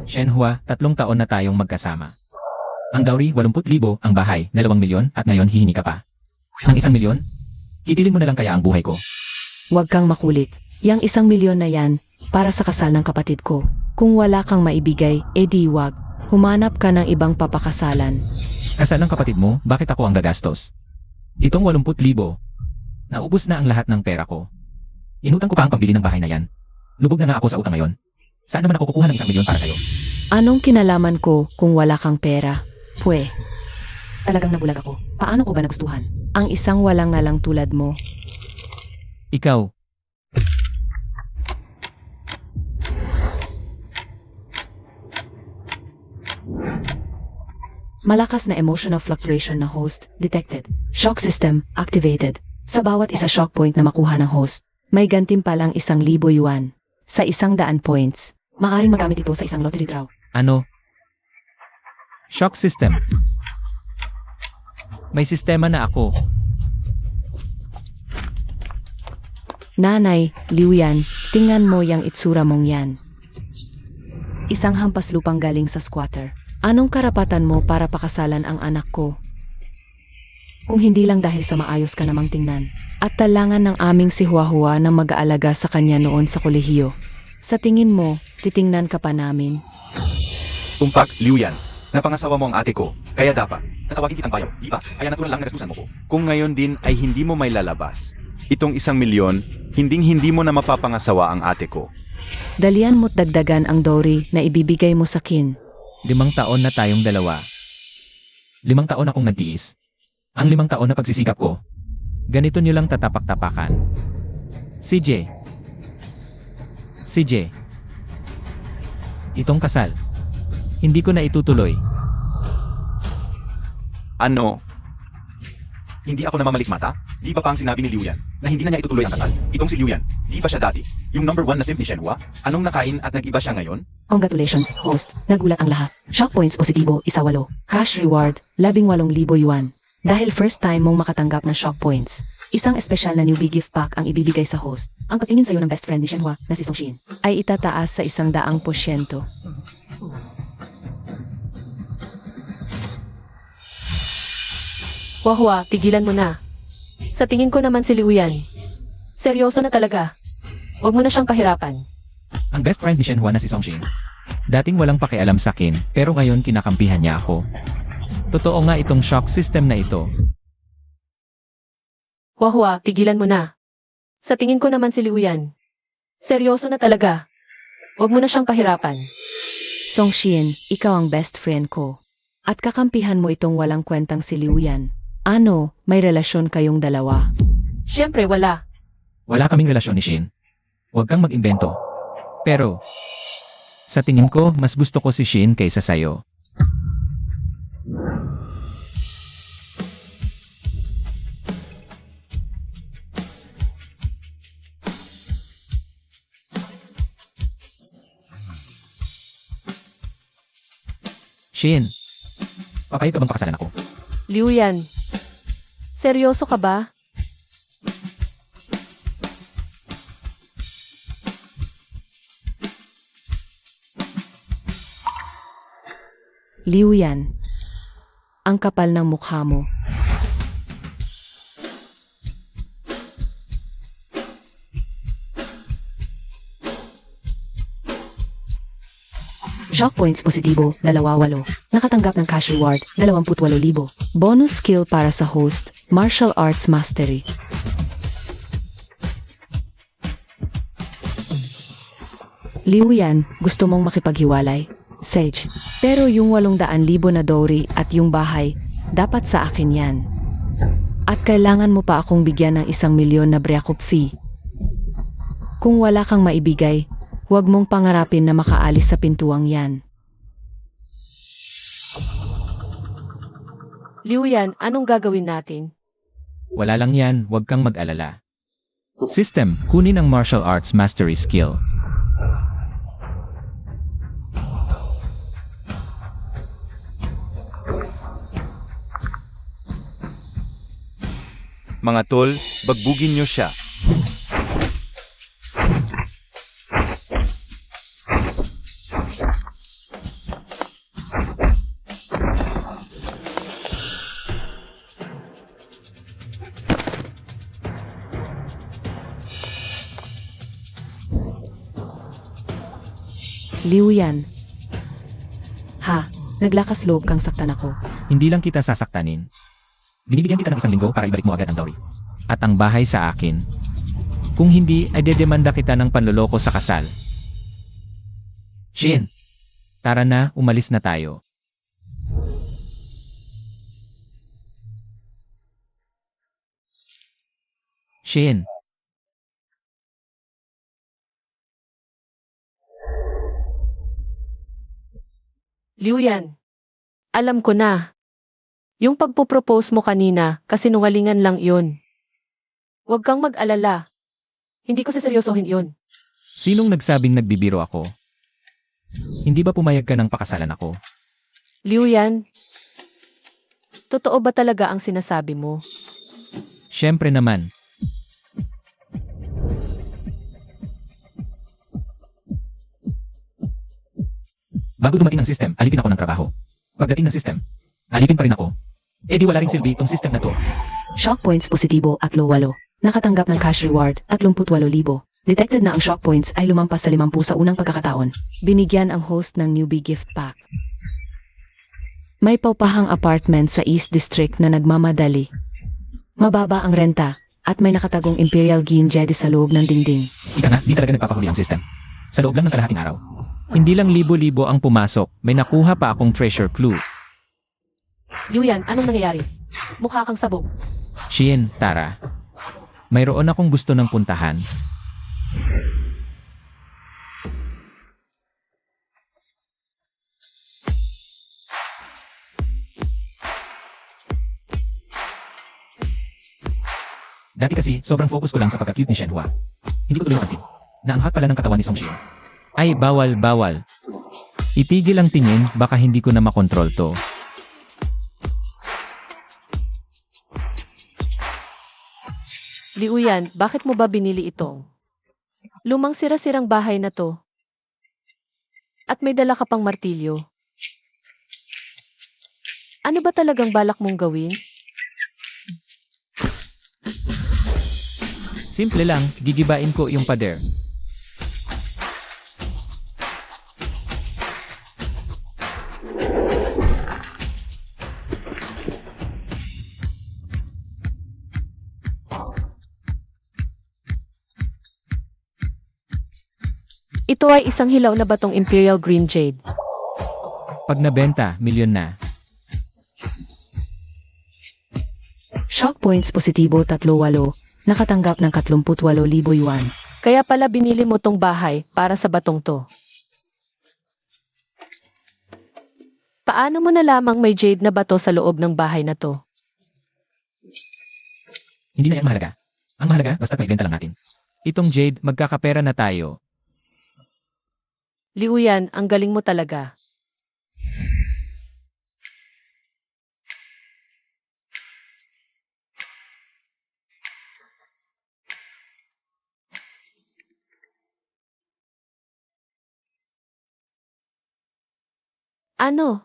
Shenhua, 3 taon na tayong magkasama. Ang dowry, 80,000, ang bahay, 2 milyon, at ngayon hihingi ka pa. Ang 1 milyon? Kitilin mo na lang kaya ang buhay ko. Huwag kang makulit. Yang 1 milyon na yan, para sa kasal ng kapatid ko. Kung wala kang maibigay, edi wag. Humanap ka ng ibang papakasalan. Kasal ng kapatid mo, bakit ako ang gagastos? Itong 80,000. Naubos na ang lahat ng pera ko. Inutang ko pa ang pambili ng bahay na yan. Lubog na nga ako sa utang ngayon. Saan naman ako kukuha ng 1 milyon para sa'yo? Anong kinalaman ko kung wala kang pera? Pwe. Talagang nabulag ako. Paano ko ba nagustuhan? Ang isang walang ngalang tulad mo. Ikaw. Malakas na emotional fluctuation na host, detected. Shock system, activated. Sa bawat isa shock point na makuha ng host, may gantimpalang 1,000 yuan. Sa 100 points, maaaring magamit ito sa isang lottery draw. Ano? Shock system. May sistema na ako. Nanay, Liu Yan, tingnan mo yang itsura mong yan. Isang hampas lupang galing sa squatter. Anong karapatan mo para pakasalan ang anak ko? Kung hindi lang dahil sa maayos ka namang tingnan. At talangan ng aming si Huahua na mag-aalaga sa kanya noon sa kolehiyo. Sa tingin mo, titingnan ka pa namin. Tumpak, Liu Yan. Napangasawa mo ang ate ko, kaya dapat. Tatawagin kitang bayo, di ba? Kaya natural lang na gastusan mo ko. Kung ngayon din ay hindi mo may lalabas, itong 1 milyon, hindi mo na mapapangasawa ang ate ko. Dalian mo't dagdagan ang dowry na ibibigay mo sa kin. 5 taon na tayong dalawa. 5 taon akong nagtiis. Ang 5 taon na pagsisikap ko. Ganito nyo lang tatapak-tapakan. CJ. Itong kasal. Hindi ko na itutuloy. Ano? Hindi ako namamalikmata? Di ba pa ang sinabi ni Liu Yan na hindi na niya itutuloy ang kasal? Itong si Liu Yan, di ba siya dati? Yung number 1 na simp ni Shenhua? Anong nakain at nag-iba siya ngayon? Congratulations, host. Nagulat ang lahat. Shock points positibo, 18. Cash reward, 18,000 yuan. Dahil first time mong makatanggap ng shock points. Isang espesyal na newbie gift pack ang ibibigay sa host. Ang pagtingin sa'yo ng best friend ni Shenhua na si Songshin ay itataas sa 100%. Huahua, tigilan mo na. Sa tingin ko naman si Liu Yan. Seryoso na talaga. Huwag mo na siyang pahirapan. Ang best friend ni Shenhua na si Songshin. Dating walang pakialam sa akin, pero ngayon kinakampihan niya ako. Totoo nga itong shock system na ito. Huahua, tigilan mo na. Sa tingin ko naman si Liu Yan. Seryoso na talaga. Huwag mo na siyang pahirapan. Songshin, ikaw ang best friend ko. At kakampihan mo itong walang kwentang si Liu Yan. Ano, may relasyon kayong dalawa? Siyempre, wala. Wala kaming relasyon ni Shin. Huwag kang mag-imbento. Pero, sa tingin ko, mas gusto ko si Shin kaysa sayo. Shin, papayag ka bang pakasalan ako? Liu Yan. Seryoso ka ba? Liu Yan. Ang kapal ng mukha mo. Shock points positibo, 28. Nakatanggap ng cash reward, 28,000. Bonus skill para sa host, martial arts mastery. Liu Yan, gusto mong makipaghiwalay? Sage. Pero yung 800,000 na dowry at yung bahay, dapat sa akin yan. At kailangan mo pa akong bigyan ng 1 milyon na breakup fee. Kung wala kang maibigay, huwag mong pangarapin na makaalis sa pintuang yan. Liu Yan, anong gagawin natin? Wala lang yan, huwag kang mag-alala. System, kunin ang martial arts mastery skill. Mga tol, bagbugin nyo siya. Liu Yan. Ha, naglakas loob kang saktan ako. Hindi lang kita sasaktanin. Binibigyan kita ng 1 linggo para ibalik mo agad ang dowry. At ang bahay sa akin. Kung hindi, ay dedemanda kita ng panloloko sa kasal. Shin, tara na, umalis na tayo. Shin, Liu Yan, alam ko na. Yung pagpupropose mo kanina, kasinungalingan lang yun. Huwag kang mag-alala. Hindi ko seseryosohin yun. sinong nagsabing nagbibiro ako? Hindi ba pumayag ka ng pakasalan ako? Liu Yan, totoo ba talaga ang sinasabi mo? Siyempre naman. Bago dumating ang system, alipin ako ng trabaho. Pagdating ng system, alipin pa rin ako. Eh di wala rin silbi itong system na to. Shock points positibo at 8. Nakatanggap ng cash reward 38,000. Detected na ang shock points ay lumampas sa 50 sa unang pagkakataon. Binigyan ang host ng newbie gift pack. May paupahang apartment sa East District na nagmamadali. Mababa ang renta at may nakatagong Imperial Gin Jedi sa loob ng dingding. Ika nga, di talaga nagpapahuli ang system. Sa loob lang ng kalahating araw. Hindi lang libo-libo ang pumasok, may nakuha pa akong treasure clue. Liu Yan, anong nangyayari? Mukha kang sabog. Shin, tara. Mayroon akong gusto ng puntahan. Dati kasi, sobrang focus ko lang sa pagka-cute ni Shenhua. Hindi ko tuloy napansin na ang hot pala ng katawan ni Song Shin. Ay, bawal, bawal. Itigil ang tingin, baka hindi ko na makontrol to. Liu Yan, bakit mo ba binili ito? Lumang sira-sirang bahay na to. At may dala ka pang martilyo. Ano ba talagang balak mong gawin? Simple lang, gigibain ko yung pader. Ito ay isang hilaw na batong Imperial Green Jade. Pag nabenta, milyon na. Shock points positibo 38. Nakatanggap ng 38,000 yuan. Kaya pala binili mo tong bahay para sa batong to. Paano mo nalamang may jade na bato sa loob ng bahay na to? Hindi na yan mahalaga. Ang mahalaga, basta may benta lang natin. Itong Jade, magkakapera na tayo. Liu Yan, ang galing mo talaga. Ano?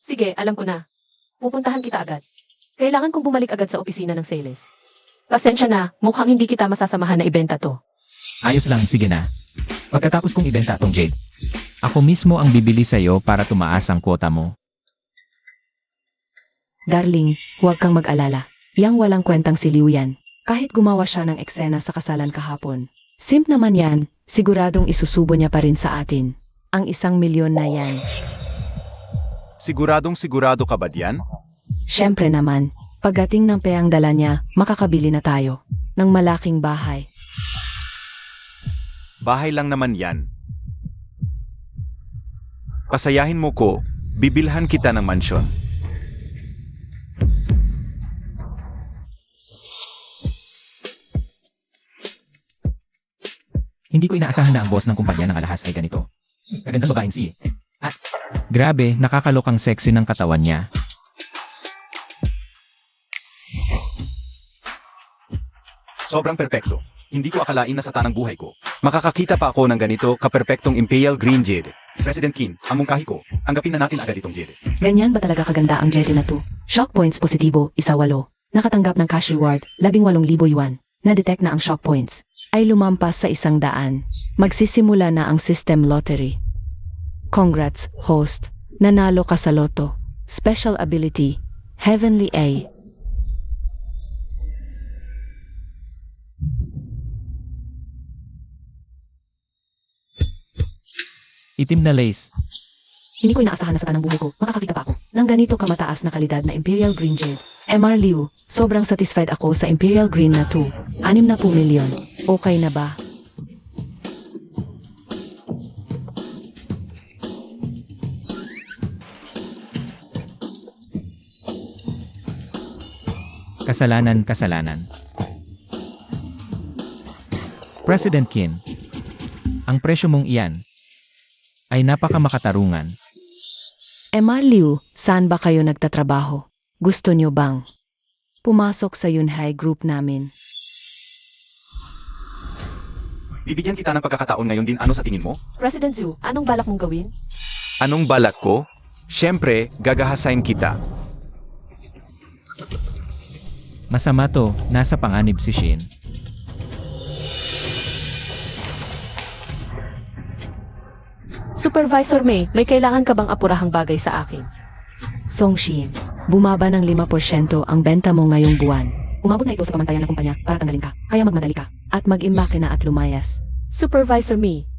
Sige, alam ko na. Pupuntahan kita agad. Kailangan kong bumalik agad sa opisina ng sales. Pasensya na, mukhang hindi kita masasamahan na ibenta to. Ayos lang, sige na. Pagkatapos kong ibenta tong Jade, ako mismo ang bibili sa'yo para tumaas ang kwota mo. Darling, huwag kang mag-alala. Yang walang kwentang si Liu Yan. Kahit gumawa siya ng eksena sa kasalan kahapon. Simp naman yan, siguradong isusubo niya pa rin sa atin. Ang 1,000,000 na yan. Siguradong sigurado ka ba diyan? Siyempre naman, pagdating ng peyang dala niya, makakabili na tayo ng malaking bahay. Bahay lang naman yan. Pasayahin mo ko, bibilhan kita ng mansyon. Hindi ko inaasahan na ang boss ng kumpanya ng alahas ay ganito. Kagandang babaeng si. At, grabe, nakakalokang sexy ng katawan niya. Sobrang perpekto. Hindi ko akalain na sa tanang buhay ko. Makakakita pa ako ng ganito kaperpektong Imperial Green Jade. President Qin, ang mungkahi ko. Anggapin na natin agad itong Jade. Ganyan ba talaga kaganda ang Jedi na to? Shock points positibo, 18. Nakatanggap ng cash reward, 18,000 yuan. Na-detect na ang shock points. ay lumampas sa 100. Magsisimula na ang system lottery. Congrats, host. Nanalo ka sa loto. Special ability. Heavenly A. Itim na lace. Hindi ko inaasahan na sa tanang buhay ko, makakakita pa ako ng ganito kamataas na kalidad na Imperial Green Jade. MR Liu, sobrang satisfied ako sa Imperial Green na 2. 60 milyon. Okay na ba? Kasalanan, kasalanan. President Qin, ang presyo mong iyan ay napakamakatarungan. MR Liu, saan ba kayo nagtatrabaho? Gusto nyo bang pumasok sa Yunhai Group namin? Bibigyan kita ng pagkakataon ngayon din, ano sa tingin mo? President Zhu, anong balak mong gawin? Anong balak ko? Siyempre, gagahasain kita. Masama to, nasa panganib si Shin. Supervisor May, may kailangan ka bang apurahang bagay sa akin? Song Shin, bumaba ng 5% ang benta mo ngayong buwan. Umabot na ito sa pamantayan ng kumpanya para tanggalin ka. Kaya magmadali ka at mag-imbake na at lumayas. Supervisor May,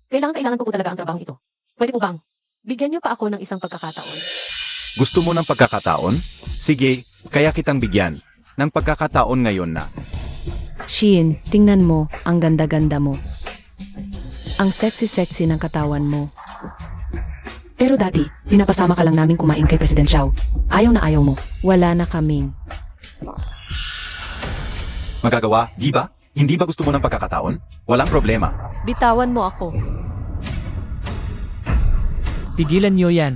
kailangan ko po talaga ang trabahong ito. Pwede po bang bigyan niyo pa ako ng isang pagkakataon? Gusto mo ng pagkakataon? Sige, kaya kitang bigyan ng pagkakataon ngayon na. Shin, tingnan mo, ang ganda-ganda mo. Ang sexy-sexy ng katawan mo. Pero dati, pinapasama ka lang namin kumain kay President Xiao. Ayaw na ayaw mo. Wala na kaming. Magagawa, di ba? Hindi ba gusto mo ng pagkakataon? Walang problema. Bitawan mo ako. Tigilan niyo yan.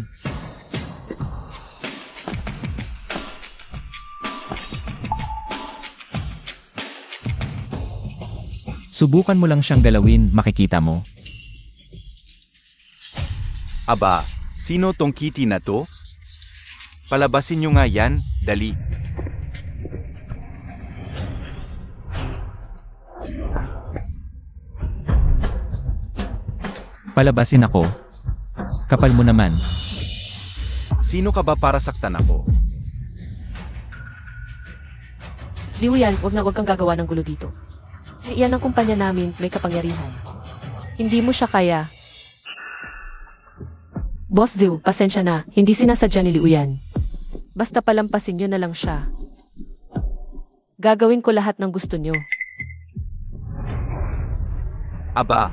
Subukan mo lang siyang galawin, makikita mo. Aba, sino tong kitty na to? Palabasin nyo nga yan, dali. Palabasin ako. Kapal mo naman. Sino ka ba para saktan ako? Liu Yan, wag kang gagawa ng gulo dito. Si iyan ang kumpanya namin, may kapangyarihan. Hindi mo siya kaya. Boss Zhu, pasensya na, hindi sinasadya ni Liu Yan. Basta palampasin nyo na lang siya. Gagawin ko lahat ng gusto nyo. Aba,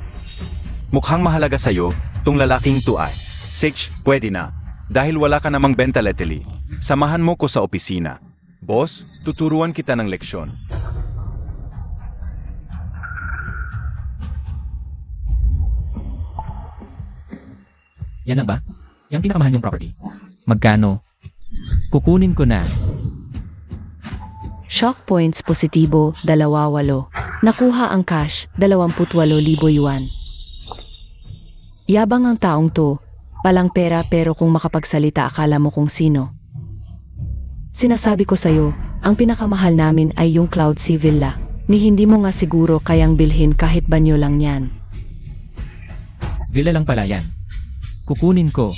mukhang mahalaga sa'yo, tong lalaking to ay. Sage, pwede na. Dahil wala ka namang benta lately, samahan mo ko sa opisina. Boss, tuturuan kita ng leksyon. Yan na ba? Yung pinakamahal niyong property. Magkano? Kukunin ko na. Shock points positibo, 28. Nakuha ang cash, 28,000 yuan. Yabang ang taong to. Palang pera pero kung makapagsalita akala mo kung sino. Sinasabi ko sa'yo, ang pinakamahal namin ay yung Cloud Sea Villa. Ni hindi mo nga siguro kayang bilhin kahit banyo lang yan. Villa lang pala yan. Kukunin ko.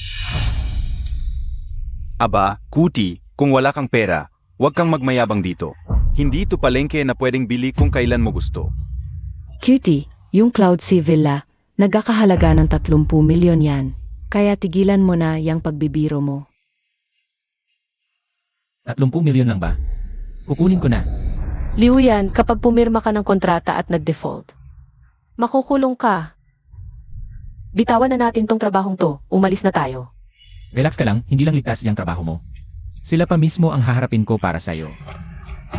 Aba, kuti, kung wala kang pera, huwag kang magmayabang dito. Hindi ito palengke na pwedeng bili kung kailan mo gusto. Cutie, yung Cloud Sea Villa, nagkakahalaga ng 30 milyon yan. Kaya tigilan mo na yung pagbibiro mo. 30 milyon lang ba? Kukunin ko na. Liu Yan, kapag pumirma ka ng kontrata at nag-default, makukulong ka. Bitawan na natin tong trabahong to, umalis na tayo. Relax ka lang, hindi lang ligtas yung trabaho mo. Sila pa mismo ang haharapin ko para sa'yo.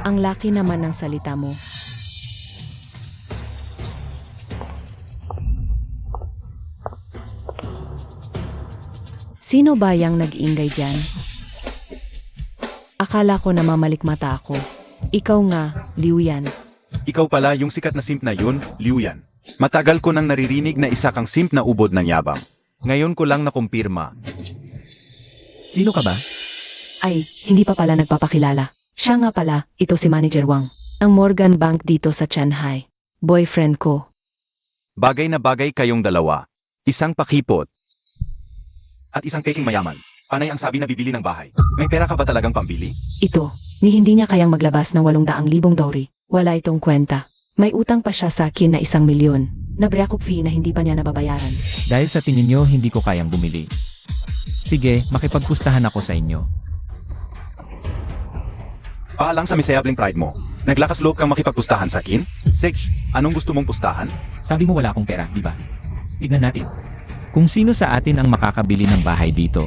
Ang laki naman ng salita mo. Sino ba yang nag-ingay dyan? Akala ko namamalikmata ako. Ikaw nga, Liu Yan. Ikaw pala yung sikat na simp na yun, Liu Yan. Matagal ko nang naririnig na isa kang simp na ubod ng yabang. Ngayon ko lang nakumpirma. Sino ka ba? Ay, hindi pa pala nagpapakilala. Siya nga pala, ito si Manager Wang, ng Morgan Bank dito sa Shanghai. boyfriend ko. Bagay na bagay kayong dalawa. Isang pakipot. At isang peking mayaman. Panay ang sabi na bibili ng bahay. May pera ka ba talagang pambili? Ito, ni hindi niya kayang maglabas ng 800,000 dowry. Wala itong kwenta. May utang pa siya sa akin na 1,000,000. Na breakup fee na hindi pa niya nababayaran. Dahil sa tingin nyo hindi ko kayang bumili. Sige, makipagpustahan ako sa inyo. Paalang sa miserabling pride mo. Naglakas loob kang makipagpustahan sa akin? Sage, anong gusto mong pustahan? Sabi mo wala akong pera, di ba? Tignan natin. Kung sino sa atin ang makakabili ng bahay dito.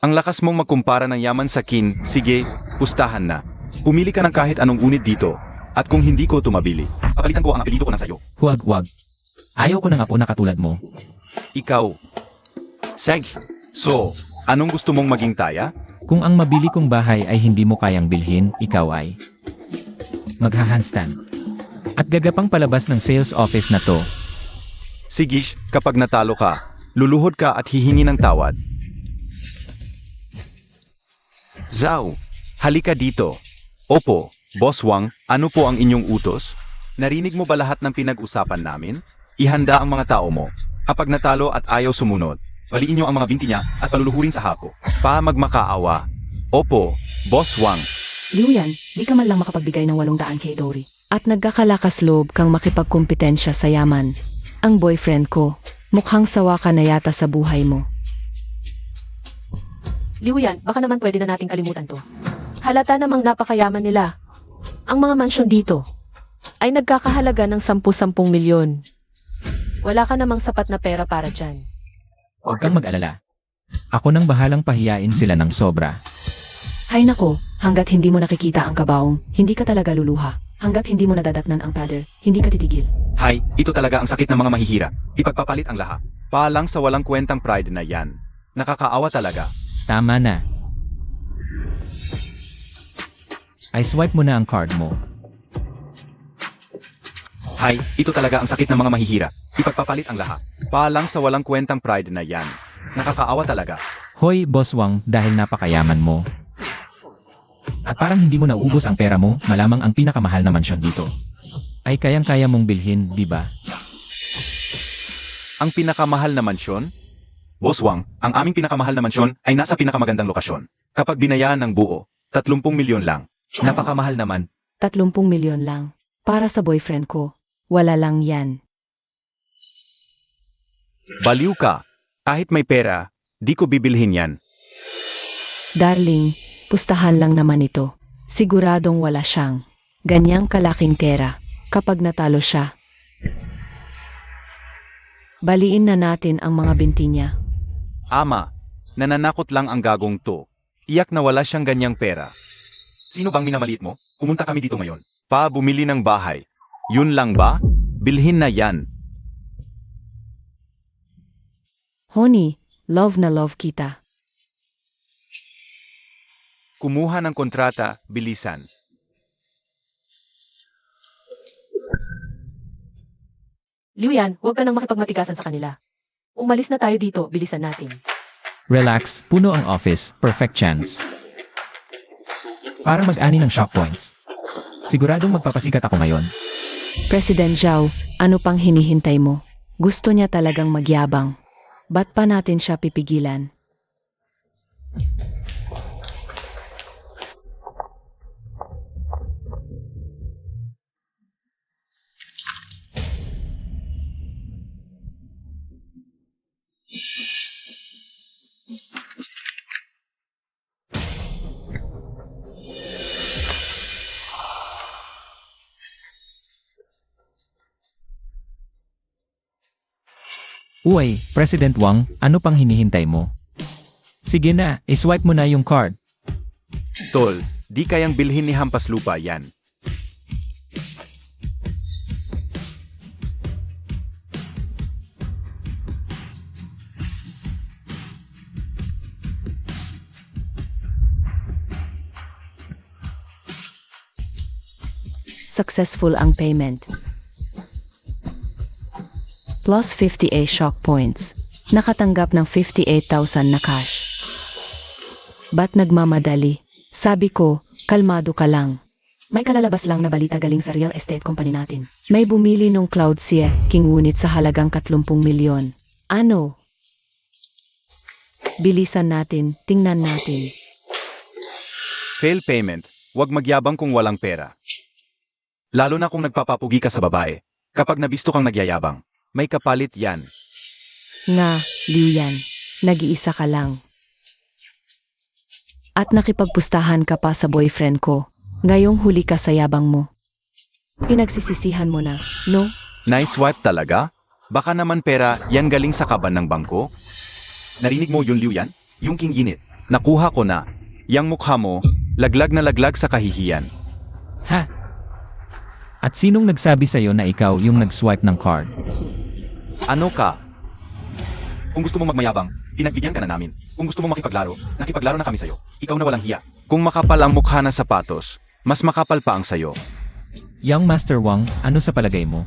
Ang lakas mong magkumpara ng yaman sa akin, sige, pustahan na. Pumili ka ng kahit anong unit dito. At kung hindi ko tumabili, papalitan ko ang apelido ko na sa'yo. Huwag, huwag. Ayaw ko ng apo na katulad mo. Ikaw. Sage, so, anong gusto mong maging taya? Kung ang mabili kong bahay ay hindi mo kayang bilhin, ikaw ay maghahandstand. At gagapang palabas ng sales office na to. Sige, kapag natalo ka, luluhod ka at hihingi ng tawad. Zhao, halika dito. Opo, Boss Wang, ano po ang inyong utos? Narinig mo ba lahat ng pinag-usapan namin? Ihanda ang mga tao mo. Kapag natalo at ayaw sumunod, baliin niyo ang mga binti niya at paluluhurin sa hako. Pa magmakaawa. Opo, Boss Wang. Liu Yan, di ka man lang makapagbigay ng 800,000 dowry. At nagkakalakas loob kang makipagkompetensya sa yaman. Ang boyfriend ko, mukhang sawa ka na yata sa buhay mo. Liu Yan, baka naman pwede na nating kalimutan to. Halata namang napakayaman nila. Ang mga mansyon dito ay nagkakahalaga ng 10-10 milyon. Wala ka namang sapat na pera para dyan. Huwag kang mag-alala. Ako nang bahalang pahiyain sila ng sobra. Hay nako, hanggat hindi mo nakikita ang kabaong, hindi ka talaga luluha. Hanggat hindi mo nadadatnan ang pader, hindi ka titigil. Hay, ito talaga ang sakit ng mga mahihira. Ipagpapalit ang lahat. Paalang sa walang kwentang pride na yan. Nakakaawa talaga. Tama na. Ay swipe mo na ang card mo. Hay, ito talaga ang sakit ng mga mahihira. Ipagpapalit ang lahat. Paalang sa walang kwentang pride na yan. Nakakaawa talaga. Hoy, Boss Wang, dahil napakayaman mo. At parang hindi mo nauubos ang pera mo, malamang ang pinakamahal na mansyon dito. Ay kayang-kaya mong bilhin, di ba? Ang pinakamahal na mansyon? Boss Wang, ang aming pinakamahal na mansyon ay nasa pinakamagandang lokasyon. Kapag binayaan ng buo, 30 milyon lang. Napakamahal naman. 30 milyon lang. Para sa boyfriend ko, wala lang yan. Baliw ka. Kahit may pera, di ko bibilhin yan. Darling, pustahan lang naman ito. Siguradong wala siyang ganyang kalaking pera kapag natalo siya. Baliin na natin ang mga binti niya. Ama, nananakot lang ang gagong to. Iyak na wala siyang ganyang pera. Sino bang minamaliit mo? Pumunta kami dito ngayon. Pa, bumili ng bahay. Yun lang ba? Bilhin na yan. Honey, love na love kita. Kumuha ng kontrata, bilisan. Liu Yan, huwag ka nang makipagmatikasan sa kanila. Umalis na tayo dito, bilisan natin. Relax, puno ang office, perfect chance. Para mag-ani ng shock points. Siguradong magpapasikat ako ngayon. President Zhao, ano pang hinihintay mo? Gusto niya talagang magyabang. Ba't pa natin siya pipigilan? Uy, President Wang, ano pang hinihintay mo? Sige na, iswipe mo na yung card. Tol, di kayang bilhin ni Hampas Lupa yan. Successful ang payment. Plus 58 shock points. Nakatanggap ng 58,000 na cash. Ba't nagmamadali? Sabi ko, kalmado ka lang. May kalalabas lang na balita galing sa real estate company natin. May bumili nung Cloud Sea King unit sa halagang 30 milyon. Ano? Bilisan natin, tingnan natin. Fail payment, huwag magyabang kung walang pera. Lalo na kung nagpapapugi ka sa babae. Kapag nabisto kang nagyayabang, may kapalit yan. Nga, Liu Yan, nag-iisa ka lang. At nakipagpustahan ka pa sa boyfriend ko. Ngayong huli ka sa yabang mo. Pinagsisisihan mo na, no? Nice wipe talaga? Baka naman pera, yan galing sa kaban ng bangko? Narinig mo yun, Liu Yan? Yung king unit. Nakuha ko na. Yang mukha mo, laglag na laglag sa kahihiyan. Ha? At sinong nagsabi sa'yo na ikaw yung nag-swipe ng card? Ano ka? Kung gusto mo magmayabang, pinagbigyan ka na namin. Kung gusto mo makipaglaro, nakipaglaro na kami sa'yo. Ikaw na walang hiya. Kung makapal ang mukha ng sapatos, mas makapal pa ang sayo. Young Master Wang, ano sa palagay mo?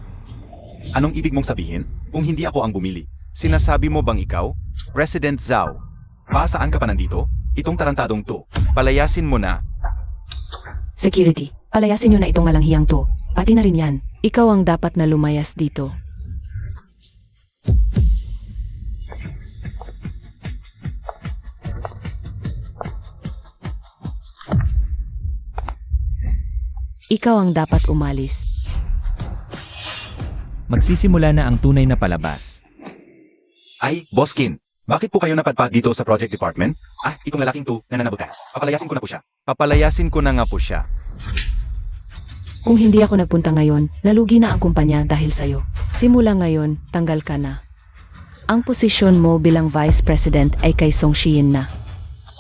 Anong ibig mong sabihin? Kung hindi ako ang bumili. Sinasabi mo bang ikaw? President Zhao. Saan ka pa nandito? Itong tarantadong to. Palayasin mo na. Security, palayasin nyo na itong malanghiyang to. Pati na rin yan. Ikaw ang dapat na lumayas dito. Ikaw ang dapat umalis. Magsisimula na ang tunay na palabas. Ay, Boskin. Bakit po kayo napadpad dito sa project department? Itong lalaking to, nananabutan. Papalayasin ko na po siya. Papalayasin ko na nga po siya. Kung hindi ako nagpunta ngayon, nalugi na ang kumpanya dahil sa'yo. Simula ngayon, tanggal ka na. Ang posisyon mo bilang Vice President ay kay Song Shiyin na.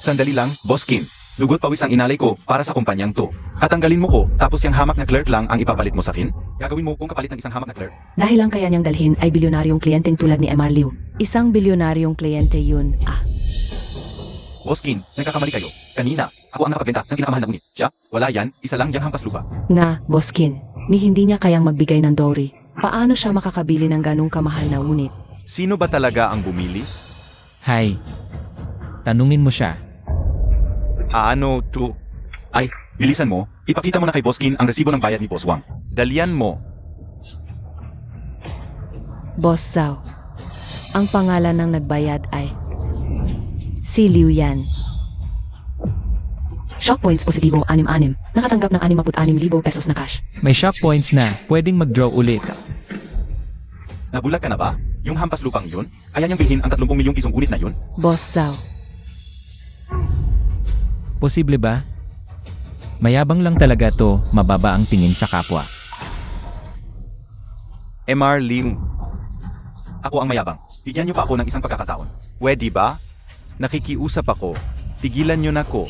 Sandali lang, Boskin. Lugot pawis ang inalay ko para sa kumpanyang to. At tanggalin mo ko, tapos yung hamak na clerk lang ang ipapalit mo sa akin? Gagawin mo kung kapalit ng isang hamak na clerk? Dahil ang kaya niyang dalhin ay bilyonaryong kliyenteng tulad ni Emar Liu. Isang bilyonaryong kliyente yun. Boskin, nagkakamali kayo. Kanina, ako ang nakapagbenta ng pinakamahal na unit. Siya, wala yan, isa lang yang hampas lupa. Nga, Boskin, ni hindi niya kayang magbigay ng dowry. Paano siya makakabili ng ganong kamahal na unit? Sino ba talaga ang bumili? Hay. Tanungin mo siya. Ano to? Ay, bilisan mo, ipakita mo na kay Boskin ang resibo ng bayad ni Boss Wang. Dalian mo. Boss Zhao. Ang pangalan ng nagbayad ay si Liu Yan. Shock points positibo 66. Nakatanggap ng 66,000 pesos na cash. May shock points na, pwedeng mag-draw ulit. Nabulag ka na ba? Yung hampas lupang yun? Kaya niyang bilhin ang 30 milyong pisong unit na yun? Boss Zhao. Posible ba? Mayabang lang talaga to, mababa ang tingin sa kapwa. MR Liu. Ako ang mayabang. Bigyan niyo pa ako ng isang pagkakataon. Pwede ba? Nakikiusap ako. Tigilan niyo na ko.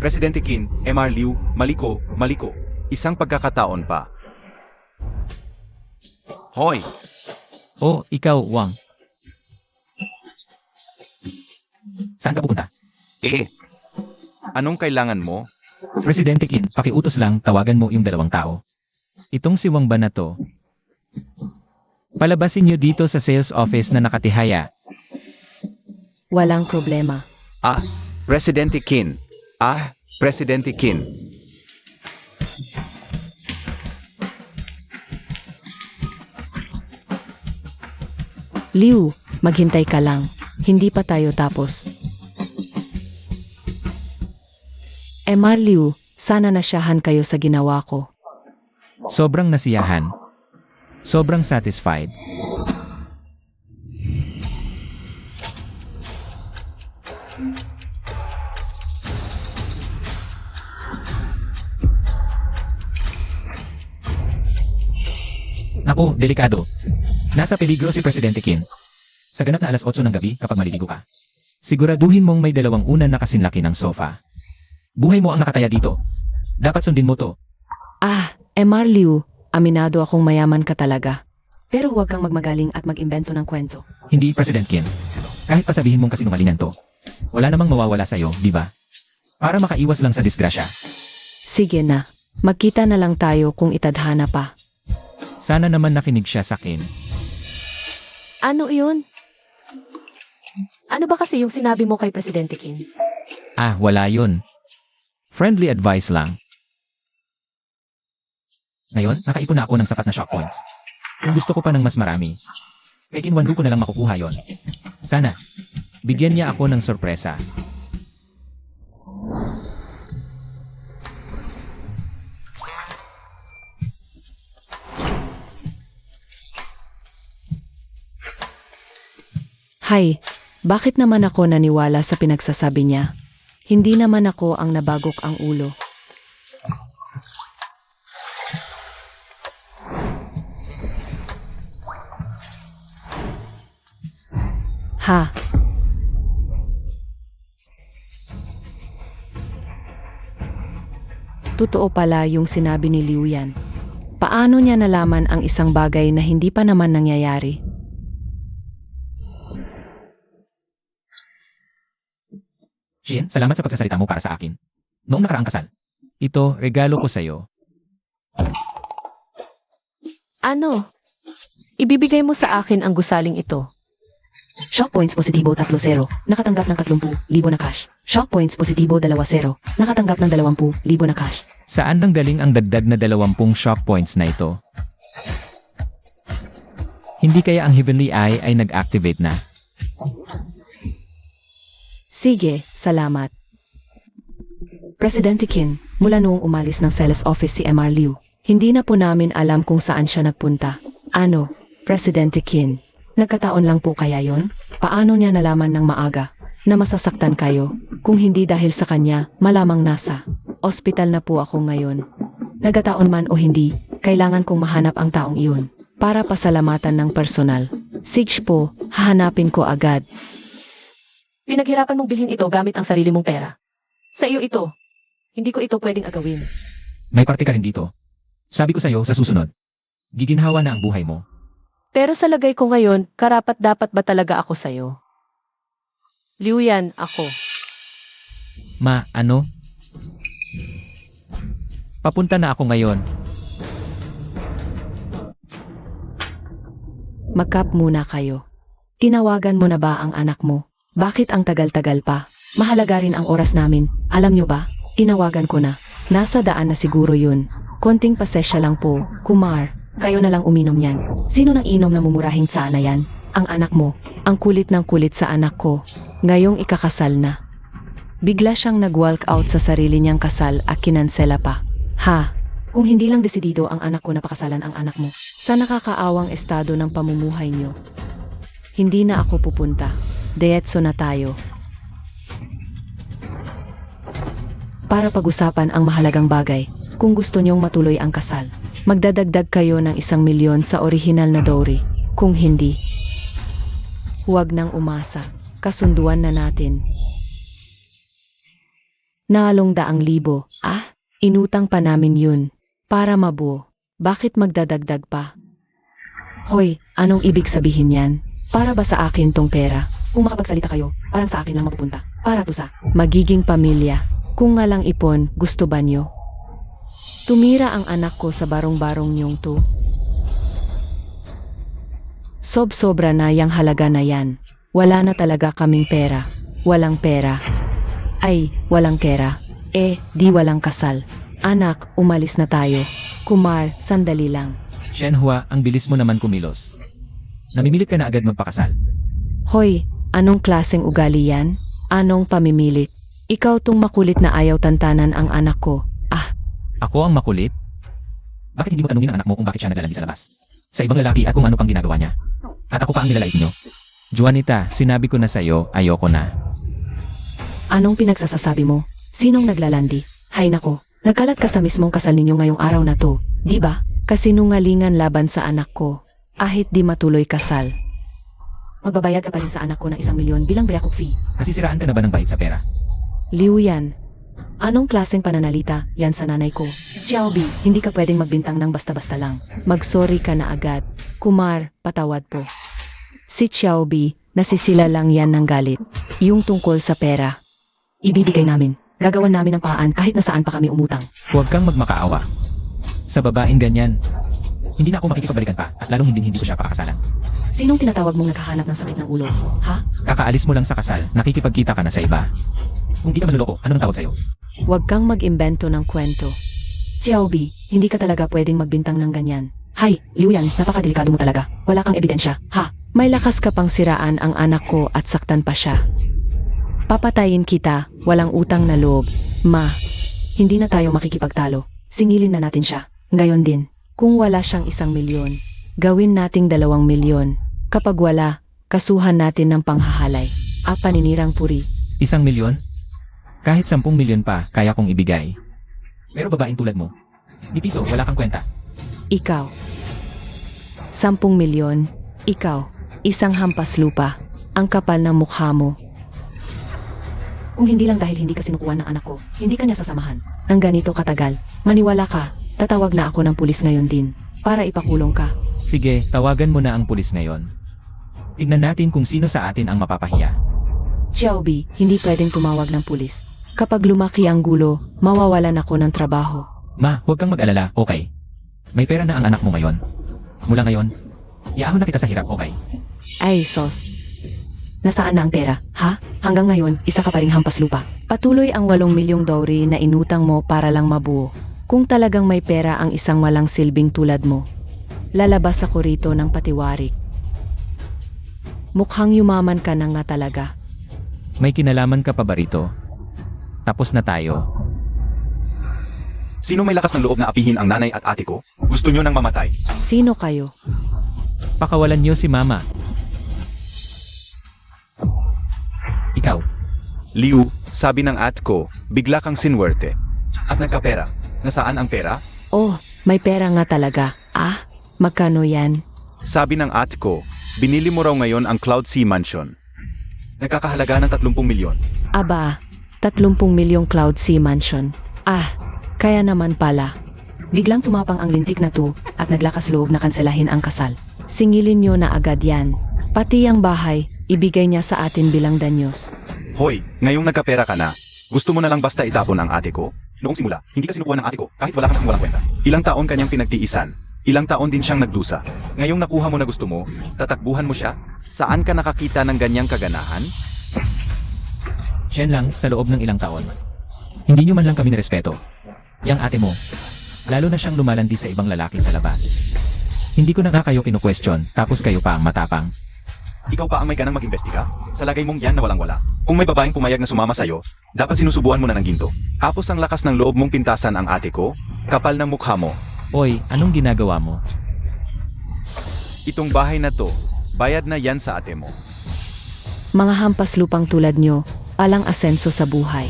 Presidente Qin, MR Liu, maliko. Isang pagkakataon pa. Hoy! Oh, ikaw, Wang. Saan ka pupunta? Anong kailangan mo? Presidente Qin, pakiutos lang, tawagan mo yung dalawang tao. Itong si Wang ba na to? Palabasin niyo dito sa sales office na nakatihaya. Walang problema. Presidente Qin. Presidente Qin. Liu, maghintay ka lang. Hindi pa tayo tapos. Emar Liu, sana nasyahan kayo sa ginawa ko. Sobrang nasiyahan. Sobrang satisfied. Naku, delikado. Nasa peligro si Presidente Qin. Sa ganap na alas 8 ng gabi kapag maliligo ka. Siguraduhin mong may dalawang unan na kasinlaki ng sofa. Buhay mo ang nakataya dito. Dapat sundin mo to. Emar Liu, aminado akong mayaman ka talaga. Pero huwag kang magmagaling at mag-imbento ng kwento. Hindi, President Qin. Kahit pa sabihin mong kasinungalingan to, wala namang mawawala sa'yo, di ba? Para makaiwas lang sa disgrasya. Sige na, magkita na lang tayo kung itadhana pa. Sana naman nakinig siya sa akin. Ano yun? Ano ba kasi yung sinabi mo kay Presidente Qin? Wala yun. Friendly advice lang. Ngayon, nakaipon na ako ng sapat na shock points. Kung gusto ko pa ng mas marami, kay Kinwanru ko na lang makukuha yon. Sana, bigyan niya ako ng sorpresa. Hay, bakit naman ako naniwala sa pinagsasabi niya? Hindi naman ako ang nabagok ang ulo. Ha? Totoo pala yung sinabi ni Liu Yan. Paano niya nalaman ang isang bagay na hindi pa naman nangyayari? Shin, salamat sa pagsasalita mo para sa akin. Noong nakaraang kasal, ito, regalo ko sa'yo. Ano? Ibibigay mo sa akin ang gusaling ito. Shock points positibo 30. Nakatanggap ng 30,000 na cash. Shock points positibo 20. Nakatanggap ng 20,000 na cash. Saan nang galing ang dagdag na 20 shock points na ito? Hindi kaya ang Heavenly Eye ay nag-activate na? Sige, salamat. Presidente Qin, mula noong umalis ng sales office si MR Liu, hindi na po namin alam kung saan siya nagpunta. Ano, Presidente Qin? Nagkataon lang po kaya yon? Paano niya nalaman ng maaga na masasaktan kayo? Kung hindi dahil sa kanya, malamang nasa ospital na po ako ngayon. Nagkataon man o hindi, kailangan kong mahanap ang taong iyon para pasalamatan ng personal. Sige po, hahanapin ko agad. Pinaghirapan mong bilhin ito gamit ang sarili mong pera. Sa iyo ito. Hindi ko ito pwedeng agawin. May parte ka rin dito. Sabi ko sa'yo sa susunod, giginhawa na ang buhay mo. Pero sa lagay ko ngayon, karapat-dapat ba talaga ako sa'yo? Liu Yan, ako. Ma, ano? Papunta na ako ngayon. Magkap muna kayo. Tinawagan mo na ba ang anak mo? Bakit ang tagal-tagal pa? Mahalaga rin ang oras namin. Alam nyo ba? Tinawagan ko na. Nasa daan na siguro yun. Konting pasensya lang po, Kumar. Kayo na lang uminom yan. Sino nang inom na mumurahing sana yan? Ang anak mo. Ang kulit ng kulit sa anak ko. Ngayong ikakasal na. Bigla siyang nag-walk out sa sarili niyang kasal at kinansela pa. Ha? Kung hindi lang desidido ang anak ko na pakasalan ang anak mo, sa nakakaawang estado ng pamumuhay niyo, hindi na ako pupunta. Diretso na tayo. Para pag-usapan ang mahalagang bagay, kung gusto niyong matuloy ang kasal, magdadagdag kayo ng 1,000,000 sa orihinal na dowry. Kung hindi, huwag nang umasa. Kasunduan na natin. Nalong 100,000. Inutang pa namin yun. Para mabuo. Bakit magdadagdag pa? Hoy, anong ibig sabihin yan? Para ba sa akin tong pera? Kung makapagsalita kayo, parang sa akin lang mapupunta. Para to sa magiging pamilya. Kung nga lang ipon, gusto ba nyo? Tumira ang anak ko sa barong-barong niyong to. Sobra na yang halaga na yan. Wala na talaga kaming pera. Walang pera. Ay, walang pera. Di walang kasal. Anak, umalis na tayo. Kumar, sandali lang. Shenhua, ang bilis mo naman kumilos. Namimilit ka na agad magpakasal. Hoy, anong klaseng ugali yan? Anong pamimilit? Ikaw tong makulit na ayaw tantanan ang anak ko. Ako ang makulit? Bakit hindi mo tanungin ang anak mo kung bakit siya naglalandi sa labas? Sa ibang lalaki at kung ano pang ginagawa niya. At ako pa ang nilalait niyo. Juanita, sinabi ko na sa'yo, ayoko na. Anong pinagsasasabi mo? Sinong naglalandi? Hay nako, nagkalat ka sa mismong kasal ninyo ngayong araw na to, di ba? Kasinungalingan laban sa anak ko. Ahit di matuloy kasal. Magbabayad ka pa rin sa anak ko ng 1,000,000 bilang bayakok fee. Nasisiraan ka na ba ng bait sa pera? Liu Yan. Anong klaseng pananalita yan sa nanay ko? Xiaobi, hindi ka pwedeng magbintang ng basta-basta lang. Mag-sorry ka na agad. Kumar, patawad po. Si Xiaobi, nasisila lang yan ng galit. Yung tungkol sa pera. Ibibigay namin. Gagawan namin ng paraan kahit na saan pa kami umutang. Huwag kang magmakaawa. Sa babaeng ganyan, hindi na ako makikipagbalikan pa at lalong hindi ko siya pakakasalan. Sinong tinatawag mong naghahanap ng sakit ng ulo? Ha? Kakaalis mo lang sa kasal, nakikipagkita ka na sa iba. Kung di ka manloloko, ano nang tawag sa'yo? Huwag kang mag-imbento ng kwento. Xiaobi, hindi ka talaga pwedeng magbintang ng ganyan. Hay, Liuyan, napakadelikado mo talaga. Wala kang ebidensya, ha? May lakas ka pang siraan ang anak ko at saktan pa siya. Papatayin kita, walang utang na loob. Ma, hindi na tayo makikipagtalo. Singilin na natin siya. Ngayon din, kung wala siyang 1 milyon, gawin nating 2 milyon. Kapag wala, kasuhan natin ng panghahalay. Paninirang puri. 1 milyon? Kahit 10 milyon pa, kaya kong ibigay. Pero babaeng tulad mo, di piso, wala kang kwenta. Ikaw. 10 milyon. Ikaw. Isang hampas lupa. Ang kapal ng mukha mo. Kung hindi lang dahil hindi ka sinukuha ng anak ko, hindi ka niya sasamahan. Ang ganito katagal. Maniwala ka, tatawag na ako ng pulis ngayon din. Para ipakulong ka. Sige, tawagan mo na ang pulis ngayon. Tignan natin kung sino sa atin ang mapapahiya. Xiaobi, hindi pwedeng tumawag ng pulis. Kapag lumaki ang gulo, mawawalan ako ng trabaho. Ma, huwag kang mag-alala, okay? May pera na ang anak mo ngayon. Mula ngayon, iahon na kita sa hirap, okay? Ay, sos. Nasaan na ang pera, ha? Hanggang ngayon, isa ka pa ring hampas lupa. Patuloy ang 8 milyong dowry na inutang mo para lang mabuo. Kung talagang may pera ang isang walang silbing tulad mo, lalabas ako rito ng patiwarik. Mukhang yumaman ka na nga talaga. May kinalaman ka pa ba rito? Tapos na tayo. Sino may lakas ng loob na apihin ang nanay at ate ko? Gusto nyo nang mamatay. Sino kayo? Pakawalan niyo si Mama. Ikaw, Liu, sabi ng ate ko, bigla kang sinwerte. At nagkapera. Nasaan ang pera? Oh, may pera nga talaga. Magkano yan? Sabi ng ate ko, binili mo raw ngayon ang Cloud Sea Mansion. Nagkakahalaga ng 30 milyon. Aba, 30 milyong Cloud Sea Mansion. Kaya naman pala. Biglang tumapang ang lintik na to at naglakas loob na kanselahin ang kasal. Singilin nyo na agad yan. Pati ang bahay, ibigay niya sa atin bilang danyos. Hoy, ngayong nagkapera ka na, gusto mo na lang basta itapon ang ate ko? Noong simula, hindi ka sinukuha ng ate ko kahit wala ka na walang kwenta. Ilang taon kanyang pinagtiisan. Ilang taon din siyang nagdusa. Ngayong nakuha mo na gusto mo, tatakbuhan mo siya? Saan ka nakakita ng ganyang kaganahan? siya lang sa loob ng ilang taon. Hindi niyo man lang kami nirespeto. Yang ate mo, lalo na siyang lumalandi sa ibang lalaki sa labas. Hindi ko na nga kayo kinu-question, tapos kayo pa ang matapang. Ikaw pa ang may ganang mag-imbestiga? Sa lagay mong yan na walang-wala. Kung may babaeng pumayag na sumama sa'yo, dapat sinusubuan mo na ng ginto. Tapos ang lakas ng loob mong pintasan ang ate ko, kapal ng mukha mo. Oy, anong ginagawa mo? Itong bahay na to, bayad na yan sa ate mo. Mga hampas lupang tulad nyo, palang asenso sa buhay.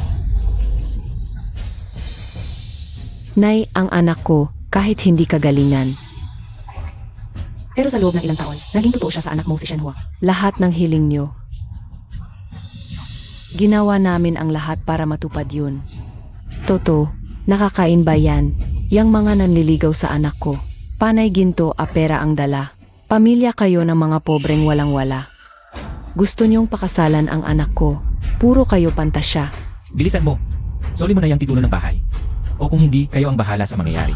Nay, ang anak ko, kahit hindi kagalingan. Pero sa loob ng ilang taon, naging totoo siya sa anak mong si Shenhua. Lahat ng hiling nyo. Ginawa namin ang lahat para matupad yun. Toto, nakakain ba yan? Yang mga nanliligaw sa anak ko. Panay ginto a pera ang dala. Pamilya kayo ng mga pobreng walang-wala. Gusto nyong pakasalan ang anak ko. Puro kayo pantasya. Bilisan mo. Soli mo na yung titulo ng bahay. O kung hindi, kayo ang bahala sa mangyayari.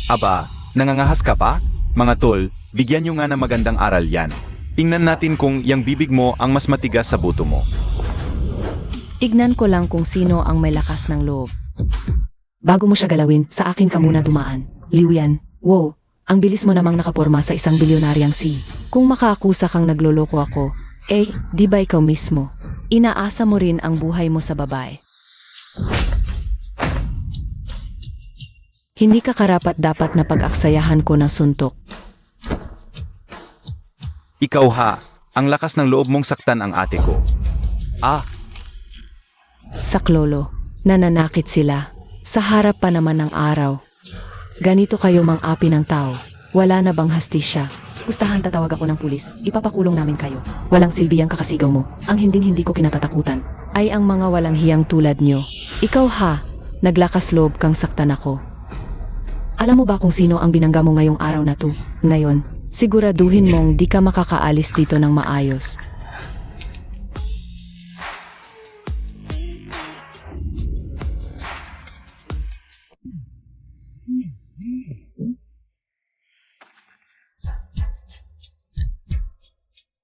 Aba, nangangahas ka pa? Mga tol, bigyan nyo nga ng magandang aral yan. Tingnan natin kung yung bibig mo ang mas matigas sa buto mo. Tignan ko lang kung sino ang may lakas ng loob. Bago mo siya galawin, sa akin ka muna dumaan. Liuyan, wow, ang bilis mo namang nakaporma sa isang bilyonaryang si. Kung makaakusa kang nagloloko ako, di ba ikaw mismo? Inaasa mo rin ang buhay mo sa babae. Hindi ka karapat-dapat na pag-aksayahan ko ng suntok. Ikaw ha, ang lakas ng loob mong saktan ang ate ko. Saklolo, nananakit sila. Sa harap pa naman ng araw. Ganito kayo mang-api ng tao. Wala na bang hastisya? Gustahan tatawag ako ng pulis. Ipapakulong namin kayo. Walang silbi ang kakasigaw mo. Ang hinding-hindi ko kinatatakutan ay ang mga walang hiyang tulad nyo. Ikaw ha, naglakas loob kang saktan ako. Alam mo ba kung sino ang binangga mo ngayong araw na to? Ngayon, siguraduhin mong di ka makakaalis dito ng maayos.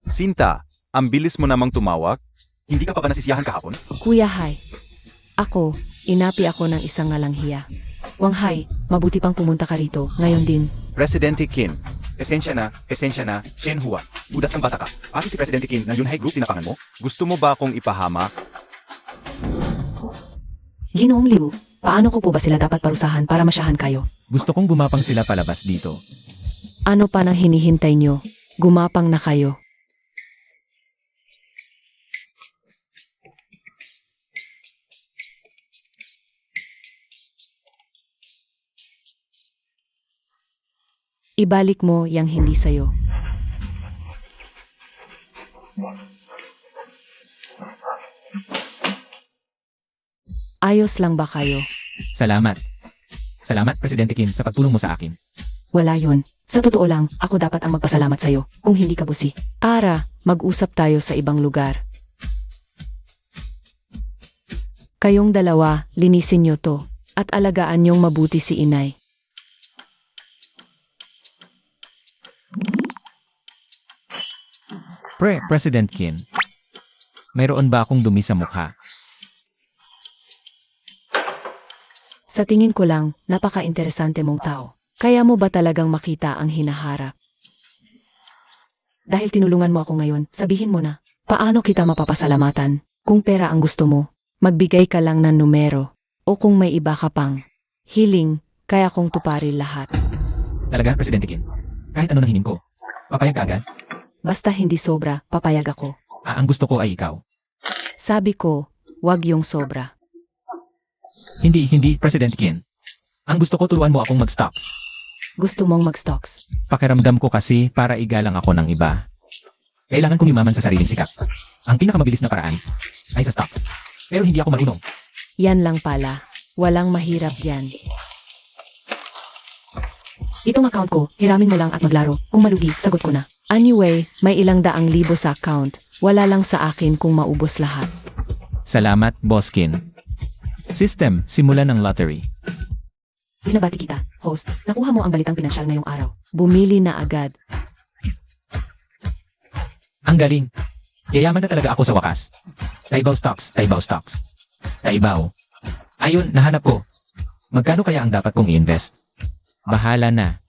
Sinta, ang bilis mo namang tumawag. Hindi ka pa ba nasisiyahan kahapon? Kuya Hai, ako, Inapi ako ng isang ngalanghiya. Wanghai, mabuti pang pumunta ka rito, ngayon din. Presidente Qin. Esensya na, Shenhua. Udas ng bata ka. Pati si Presidente Qin ng Yunhai Group tinapangan mo? Gusto mo ba akong ipahamak? Ginoong Liu, paano ko po ba sila dapat parusahan para masyahan kayo? Gusto kong gumapang sila palabas dito. Ano pa nang hinihintay nyo? Gumapang na kayo. Ibalik mo yang hindi sayo. Ayos lang ba kayo? Salamat. Salamat, Presidente Kim, sa pagtulong mo sa akin. Wala yun. Sa totoo lang, ako dapat ang magpasalamat sa'yo, kung hindi ka busi. Tara, mag-usap tayo sa ibang lugar. Kayong dalawa, linisin nyo to, at alagaan nyong mabuti si inay. President Kim, mayroon ba akong dumi sa mukha? Sa tingin ko lang, napaka-interesante mong tao. Kaya mo ba talagang makita ang hinaharap? Dahil tinulungan mo ako ngayon, sabihin mo na, paano kita mapapasalamatan? Kung pera ang gusto mo, magbigay ka lang ng numero. O kung may iba ka pang hiling, kaya kong tuparin lahat. Talaga, Presidente Kim? Kahit ano nang hiling ko, papayag ka agad? Basta hindi sobra, papayag ako. Ang gusto ko ay ikaw. Sabi ko, wag yung sobra. Hindi, President Kim. Ang gusto ko turuan mo akong mag-stocks. Gusto mong mag-stocks. Pakiramdam ko kasi para igalang ako ng iba. Kailangan kong yumaman sa sariling sikap. Ang pinakamabilis na paraan ay sa stocks. Pero hindi ako marunong. Yan lang pala. Walang mahirap yan. Itong account ko, hiramin mo lang at maglaro. Kung malugi, sagot ko na. Anyway, may ilang daang libo sa account. Wala lang sa akin kung maubos lahat. Salamat, Boskin. System, simula ng lottery. Binabati kita, host. Nakuha mo ang balitang pinansyal ngayong araw. Bumili na agad. Ang galing. Yayaman na talaga ako sa wakas. Taibaw stocks. Taibaw. Ayun, nahanap ko. Magkano kaya ang dapat kong i-invest? Bahala na.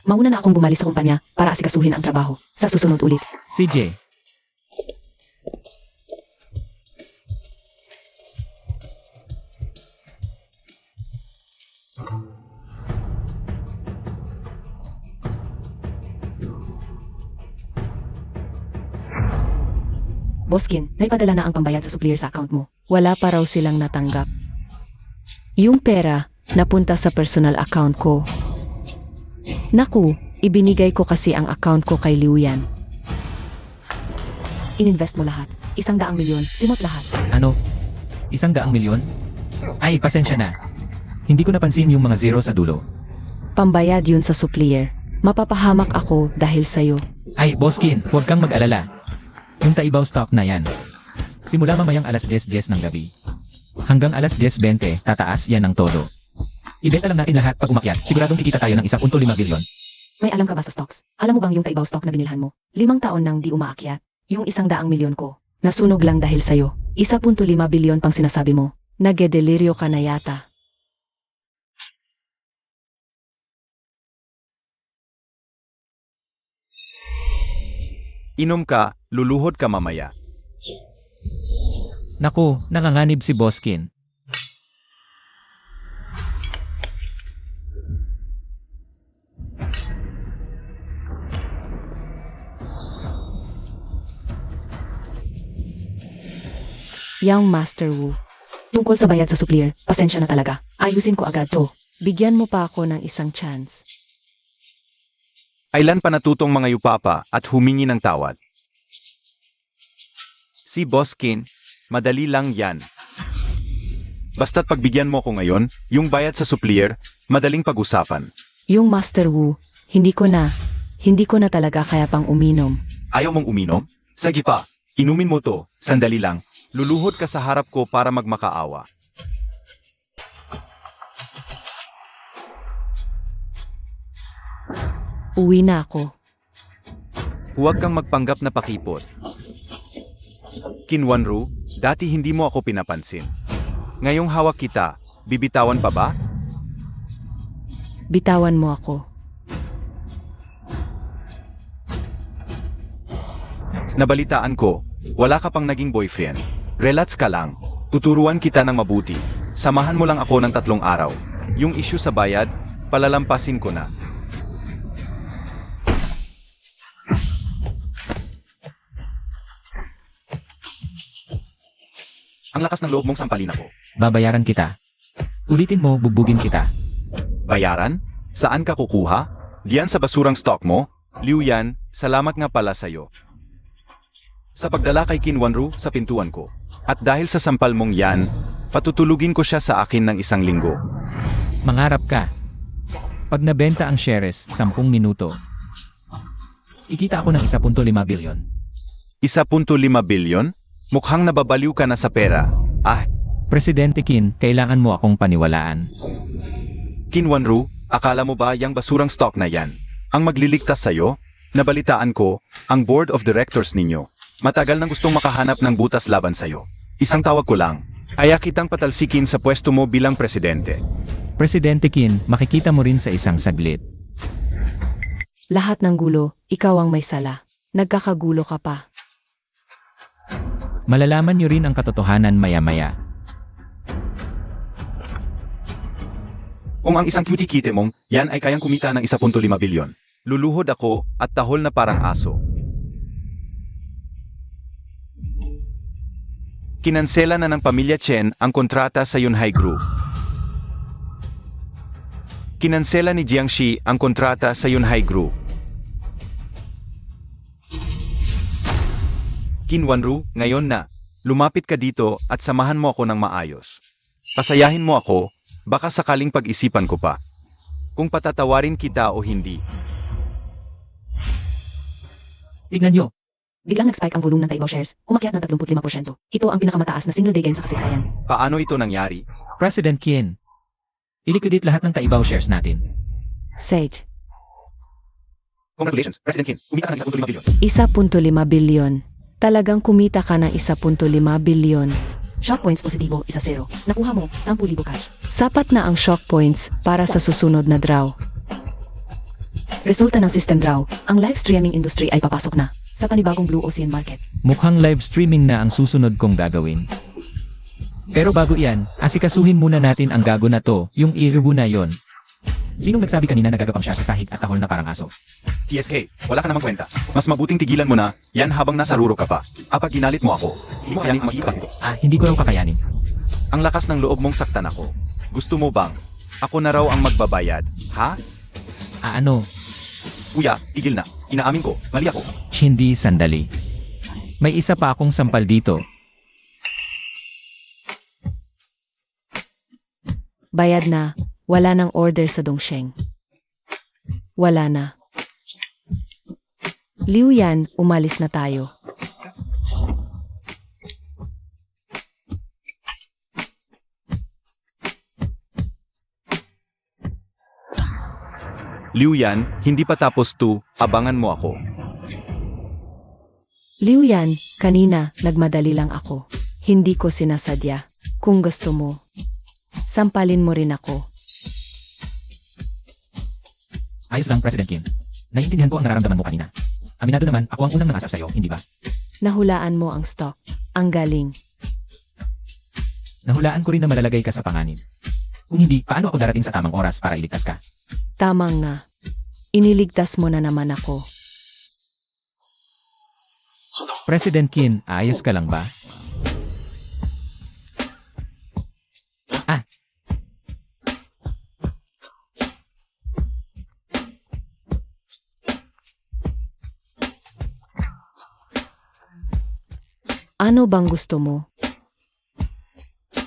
Mauna na akong bumalik sa kumpanya para asikasuhin ang trabaho. Sa susunod ulit. CJ. Boskin, naipadala na ang pambayad sa supplier sa account mo. Wala pa raw silang natanggap. Yung pera, napunta sa personal account ko. Naku, ibinigay ko kasi ang account ko kay Liuyan. Ininvest mo lahat. 100 milyon, simot lahat. Ano? 100 milyon? Ay, pasensya na. Hindi ko napansin yung mga zero sa dulo. Pambayad yun sa supplier. Mapapahamak ako dahil sayo. Ay, Boskin, huwag kang mag-alala. Yung Taibaw stock na yan. Simula mamayang alas 10:10 ng gabi. Hanggang alas 10:20, tataas yan ng todo. Ibenta lang natin lahat pag umakyat. Siguradong kikita tayo ng 1.5 bilyon. May alam ka ba sa stocks? Alam mo bang yung Taibaw stock na binilhan mo? 5 taon nang di umaakyat. Yung 100 milyon ko. Nasunog lang dahil sayo. 1.5 bilyon pang sinasabi mo. Nagedelirio ka na yata. Inom ka, luluhod ka mamaya. Naku, nanganganib si Boskin. Yang Master Wu. Tungkol sa bayad sa supplier, pasensya na talaga. Ayusin ko agad to. Bigyan mo pa ako ng isang chance. Ailan pa natutong mga yupapa at humingi ng tawad? Si Boskin, madali lang yan. Basta't pagbigyan mo ko ngayon, yung bayad sa supplier, madaling pag-usapan. Yung Master Wu, hindi ko na talaga kaya pang uminom. Ayaw mong uminom? Sige pa, inumin mo to, sandali lang. Luluhod ka sa harap ko para magmakaawa. Uwi na ako. Huwag kang magpanggap na pakipot. Kinwanru, Dati hindi mo ako pinapansin. Ngayong hawak kita, bibitawan pa ba? Bitawan mo ako. Nabalitaan ko, wala ka pang naging boyfriend. Relax ka lang. Tuturuan kita ng mabuti. Samahan mo lang ako ng 3 araw. Yung issue sa bayad, palalampasin ko na. Ang lakas ng loob mong sampalin ako. Babayaran kita. Ulitin mo, bugbugin kita. Bayaran? Saan ka kukuha? Diyan sa basurang stock mo? Liu Yan, salamat nga pala sa'yo. Sa pagdala kay Qin Wanru sa pintuan ko. At dahil sa sampal mong yan, patutulugin ko siya sa akin ng 1 linggo. Mangarap ka. Pag nabenta ang shares, 10 minuto. Ikita ako ng 1.5 bilyon. 1.5 bilyon? Mukhang nababaliw ka na sa pera. Ah, Presidente Qin, kailangan mo akong paniwalaan. Qin Wanru, akala mo ba yung basurang stock na yan ang magliligtas sa'yo? Nabalitaan ko, ang board of directors ninyo. Matagal nang gustong makahanap ng butas laban sa'yo. Isang tawag ko lang. Kaya kitang patalsikin sa pwesto mo bilang presidente. Presidente Qin, makikita mo rin sa isang saglit. Lahat ng gulo, ikaw ang may sala. Nagkakagulo ka pa. Malalaman niyo rin ang katotohanan maya-maya. Kung ang isang cutie kite mong, yan ay kayang kumita ng 1.5 bilyon. Luluhod ako at tahol na parang aso. Kinansela na ng pamilya Chen ang kontrata sa Yunhai Group. Kinansela ni Jiangxi ang kontrata sa Yunhai Group. Qin Wanru, ngayon na, lumapit ka dito at samahan mo ako ng maayos. Pasayahin mo ako, baka sakaling pag-isipan ko pa. Kung patatawarin kita o hindi. Tignan niyo, Biglang nag-spike ang volume ng Taibo shares, umakyat ng 35%. Ito ang pinakamataas na single day gain sa kasaysayan. Paano ito nangyari? President Qin. I-liquidate lahat ng Taibao shares natin. Sage, Congratulations, President Qin. Kumita ka ng 1.5 bilyon. 1.5 bilyon. Talagang kumita ka ng 1.5 bilyon. Shock points positibo, 1-0. Nakuha mo, 10,000 cash. Sapat na ang shock points para sa susunod na draw. Resulta ng system draw, ang live streaming industry ay papasok na sa panibagong Blue Ocean Market. Mukhang live streaming na ang susunod kong gagawin. Pero bago yan, asikasuhin muna natin ang gago na to, yung i-review na yon. Sinong nagsabi kanina nagagapang siya sa sahig at tahol na parang aso? TSK, wala ka namang kwenta. Mas mabuting tigilan mo na, yan habang nasa ruro ka pa. Kapag ginalit mo ako, hindi mo kayaning mag-ipa ito. Hindi ko raw kakayanin. Ang lakas ng loob mong saktan ako. Gusto mo bang? Ako na raw ang magbabayad, ha? Ano? Kuya, tigil na. Inaamin ko, mali ako. Hindi sandali. May isa pa akong sampal dito. Bayad na, wala nang order sa Dongsheng. Wala na. Liu Yan, umalis na tayo. Liu Yan, hindi pa tapos to, abangan mo ako. Liu Yan, kanina, nagmadali lang ako. Hindi ko sinasadya. Kung gusto mo, sampalin mo rin ako. Ayos lang, President Kim. Naiintindihan ko ang nararamdaman mo kanina. Aminado naman, ako ang unang nangasar sa'yo, hindi ba? Nahulaan mo ang stock. Ang galing. Nahulaan ko rin na malalagay ka sa panganib. Kung hindi, paano ako darating sa tamang oras para iligtas ka? Tamang nga. Iniligtas mo na naman ako. President Qin, ayos ka lang ba? Ano bang gusto mo?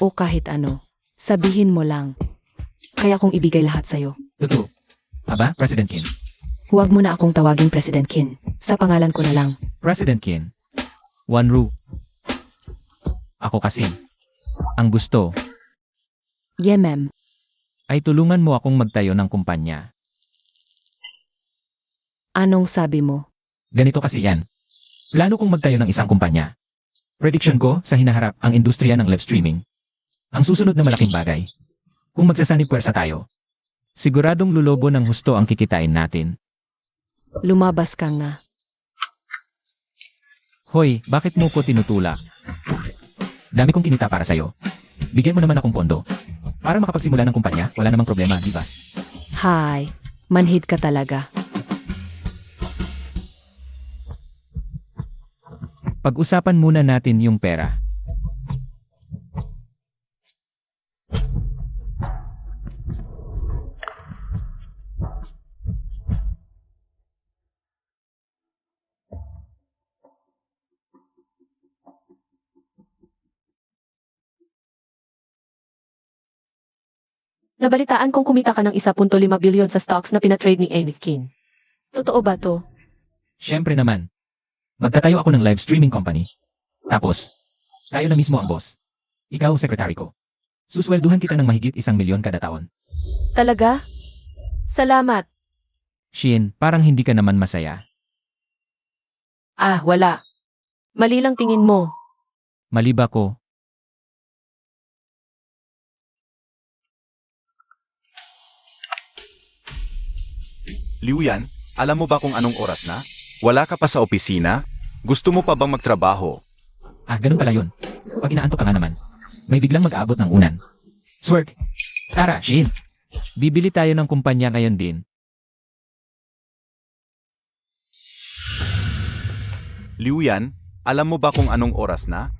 O kahit ano, sabihin mo lang. Kaya kong ibigay lahat sa'yo. Totoo. Aba, President Qin. Huwag mo na akong tawaging President Qin. Sa pangalan ko na lang. President Qin. Wanru. Ako kasi. Ang gusto Yemem. ay tulungan mo akong magtayo ng kumpanya. Anong sabi mo? Ganito kasi yan. Plano kong magtayo ng isang kumpanya. Prediction ko sa hinaharap ang industriya ng live streaming. Ang susunod na malaking bagay. Kung magsasanib puwersa tayo, siguradong lulobo ng husto ang kikitain natin. Lumabas ka nga. Hoy, bakit mo ko tinutulak? Dami kong kinita para sa'yo. Bigyan mo naman akong pondo. Para makapagsimula ng kumpanya, wala namang problema, di ba? Hay, manhid ka talaga. Pag-usapan muna natin yung pera. Nabalitaan kong kumita ka ng 1.5 bilyon sa stocks na pinatrade ni Anakin. Totoo ba to? Siyempre naman. Magtatayo ako ng live streaming company. Tapos, tayo na mismo ang boss. Ikaw, sekretary ko. Suswelduhan kita ng mahigit 1 milyon kada taon. Talaga? Salamat. Shin, parang hindi ka naman masaya. Ah, wala. Mali lang tingin mo. Mali ba ko? Liu Yan, alam mo ba kung anong oras na? Wala ka pa sa opisina? Gusto mo pa bang magtrabaho? Ah, ganun pala yun. Pag inaantok ka nga naman, may biglang mag-aabot ng unan. Swerk! Tara, Shin! Bibili tayo ng kumpanya ngayon din. Liu Yan, alam mo ba kung anong oras na?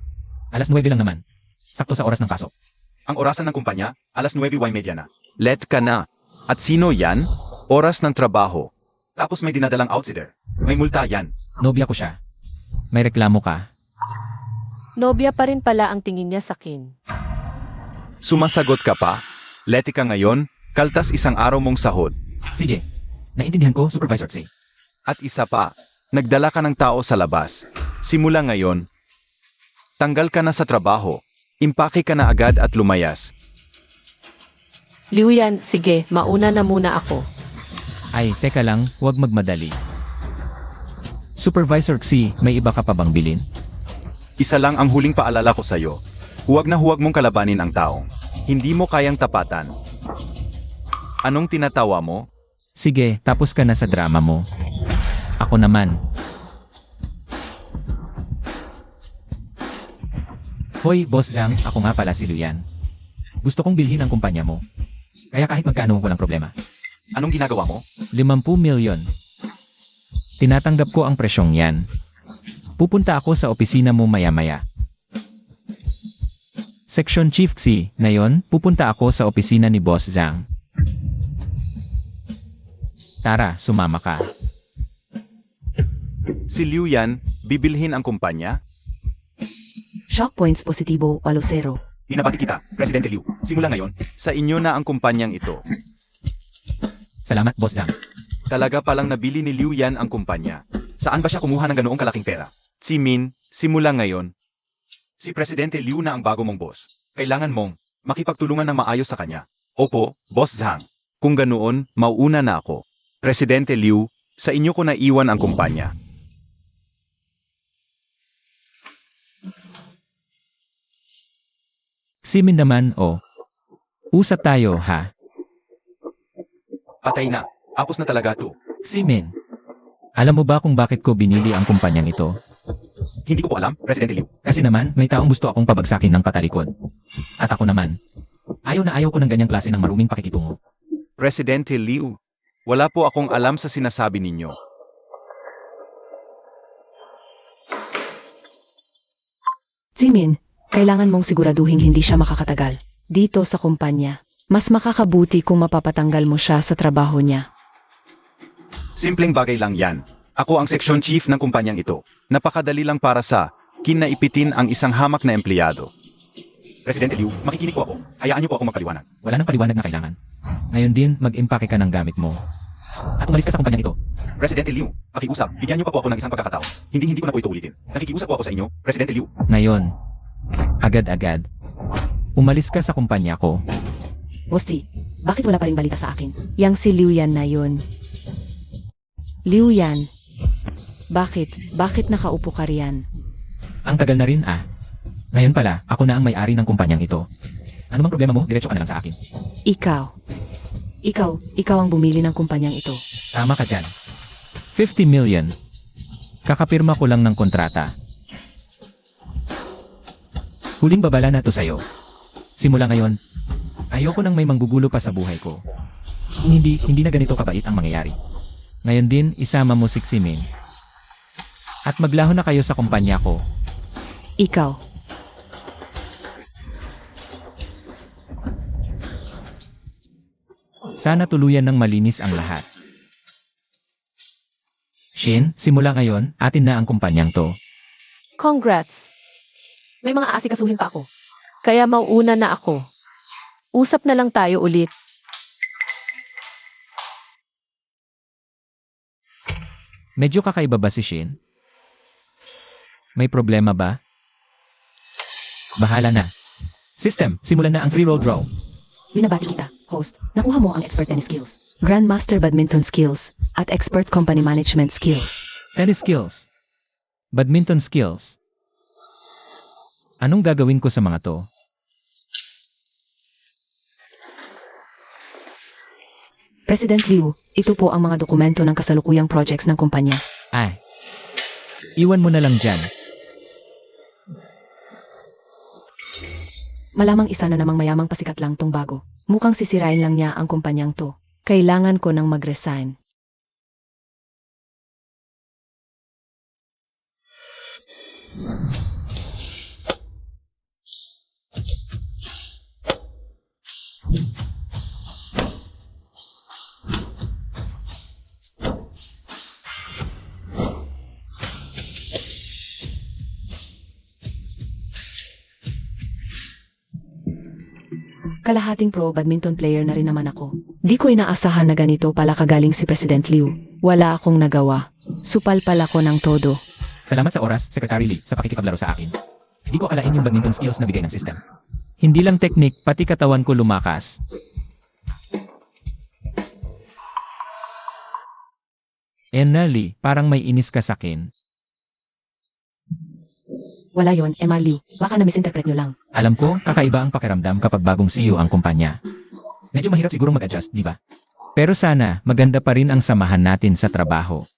Alas 9 lang naman. Sakto sa oras ng pasok. Ang orasan ng kumpanya, alas 9:30 na. Let ka na. At sino yan? Oras ng trabaho. Tapos may dinadalang outsider. May multa yan. Nobya ko siya. May reklamo ka. Nobya pa rin pala ang tingin niya sa akin. Sumasagot ka pa? Leti ka ngayon, kaltas isang araw mong sahod. CJ, naintindihan ko, Supervisor Xie. At isa pa, nagdala ka ng tao sa labas. Simula ngayon, tanggal ka na sa trabaho. Impake ka na agad at lumayas. Liu Yan, sige, mauna na muna ako. Ay, teka lang, huwag magmadali. Supervisor Xie, may iba ka pa bang bilin? Isa lang ang huling paalala ko sa'yo. Huwag na huwag mong kalabanin ang taong hindi mo kayang tapatan. Anong tinatawa mo? Sige, tapos ka na sa drama mo. Ako naman. Hoy, Boss Zhang, ako nga pala si Liu Yan. Gusto kong bilhin ang kumpanya mo. Kaya kahit magkano, walang problema. Anong ginagawa mo? 50 milyon. Tinatanggap ko ang presyong yan. Pupunta ako sa opisina mo maya-maya. Section Chief Xie, ngayon, pupunta ako sa opisina ni Boss Zhang. Tara, sumama ka. Si Liu Yan, bibilhin ang kumpanya? Shock points positibo, 8-0. Binabati kita, Presidente Liu. Simula ngayon, sa inyo na ang kumpanyang ito. Salamat, Boss Zhang. Talaga palang nabili ni Liu Yan ang kumpanya. Saan ba siya kumuha ng ganoong kalaking pera? Si Min, simula ngayon, si Presidente Liu na ang bago mong boss. Kailangan mong makipagtulungan ng maayos sa kanya. Opo, Boss Zhang. Kung ganoon, mauuna na ako. Presidente Liu, sa inyo ko naiwan ang kumpanya. Simin naman, oh. Usap tayo, ha? Patay na. Apos na talaga to. Simin. Alam mo ba kung bakit ko binili ang kumpanyang ito? Hindi ko po alam, Presidente Liu. Kasi naman, may taong gusto akong pabagsakin ng patalikod. At ako naman, ayaw na ayaw ko ng ganyang klase ng maruming pakikitungo. Presidente Liu, wala po akong alam sa sinasabi ninyo. Jimin, kailangan mong siguraduhin hindi siya makakatagal. Dito sa kumpanya, mas makakabuti kung mapapatanggal mo siya sa trabaho niya. Simpleng bagay lang yan. Ako ang section chief ng kumpanyang ito. Napakadali lang para sa kinaipitin ang isang hamak na empleyado. Presidente Liu, makikinig po ako. Hayaan niyo po ako magpaliwanag. Wala nang paliwanag na kailangan. Ngayon din, mag-impake ka ng gamit mo. At umalis ka sa kumpanyang ito. Presidente Liu, pakiusap, bigyan niyo pa po ako ng isang pagkakataon. Hindi ko na po ito ulitin. Nakikiusap po ako sa inyo, Presidente Liu. Ngayon, agad-agad, umalis ka sa kumpanya ko. Bossy, bakit wala pa rin balita sa akin? Yang si Liu Yan na yun. Liu Yan. Bakit? Bakit nakaupo ka riyan? Ang tagal na rin ah. Ngayon pala, ako na ang may-ari ng kumpanyang ito. Ano mang problema mo, diretso ka na lang sa akin. Ikaw ang bumili ng kumpanyang ito. Tama ka dyan. 50 million. Kakapirma ko lang ng kontrata. Huling babala na to sa'yo. Simula ngayon, ayoko nang may manggugulo pa sa buhay ko. Kung hindi na ganito kabait ang mangyayari. Ngayon din, isama mo si Ximin. At maglaho na kayo sa kumpanya ko. Ikaw. Sana tuluyan ng malinis ang lahat. Shin, simula ngayon, atin na ang kumpanyang to. Congrats. May mga aasikasuhin pa ako. Kaya mauuna na ako. Usap na lang tayo ulit. Medyo kakaiba ba si Shin? May problema ba? Bahala na. System, simulan na ang free roll draw. Binabati kita, host. Nakuha mo ang expert tennis skills, grandmaster badminton skills, at expert company management skills. Tennis skills. Badminton skills. Anong gagawin ko sa mga to? President Liu, ito po ang mga dokumento ng kasalukuyang projects ng kumpanya. Ay. Iwan mo na lang dyan. Malamang isa na namang mayamang pasikat lang tong bago. Mukhang sisirain lang niya ang kumpanyang to. Kailangan ko nang mag-resign. Kalahating pro badminton player na rin naman ako. Di ko inaasahan na ganito pala kagaling si President Liu. Wala akong nagawa. Supal pala ko ng todo. Salamat sa oras, Secretary Lee, sa pakikipaglaro sa akin. Hindi ko akalain yung badminton skills na bigay ng system. Hindi lang technique, pati katawan ko lumakas. Lee, parang may inis ka sa akin. Wala yon, Emar Liu. Baka na-misinterpret nyo lang. Alam ko, kakaiba ang pakiramdam kapag bagong CEO ang kumpanya. Medyo mahirap sigurong mag-adjust, di ba? Pero sana, maganda pa rin ang samahan natin sa trabaho.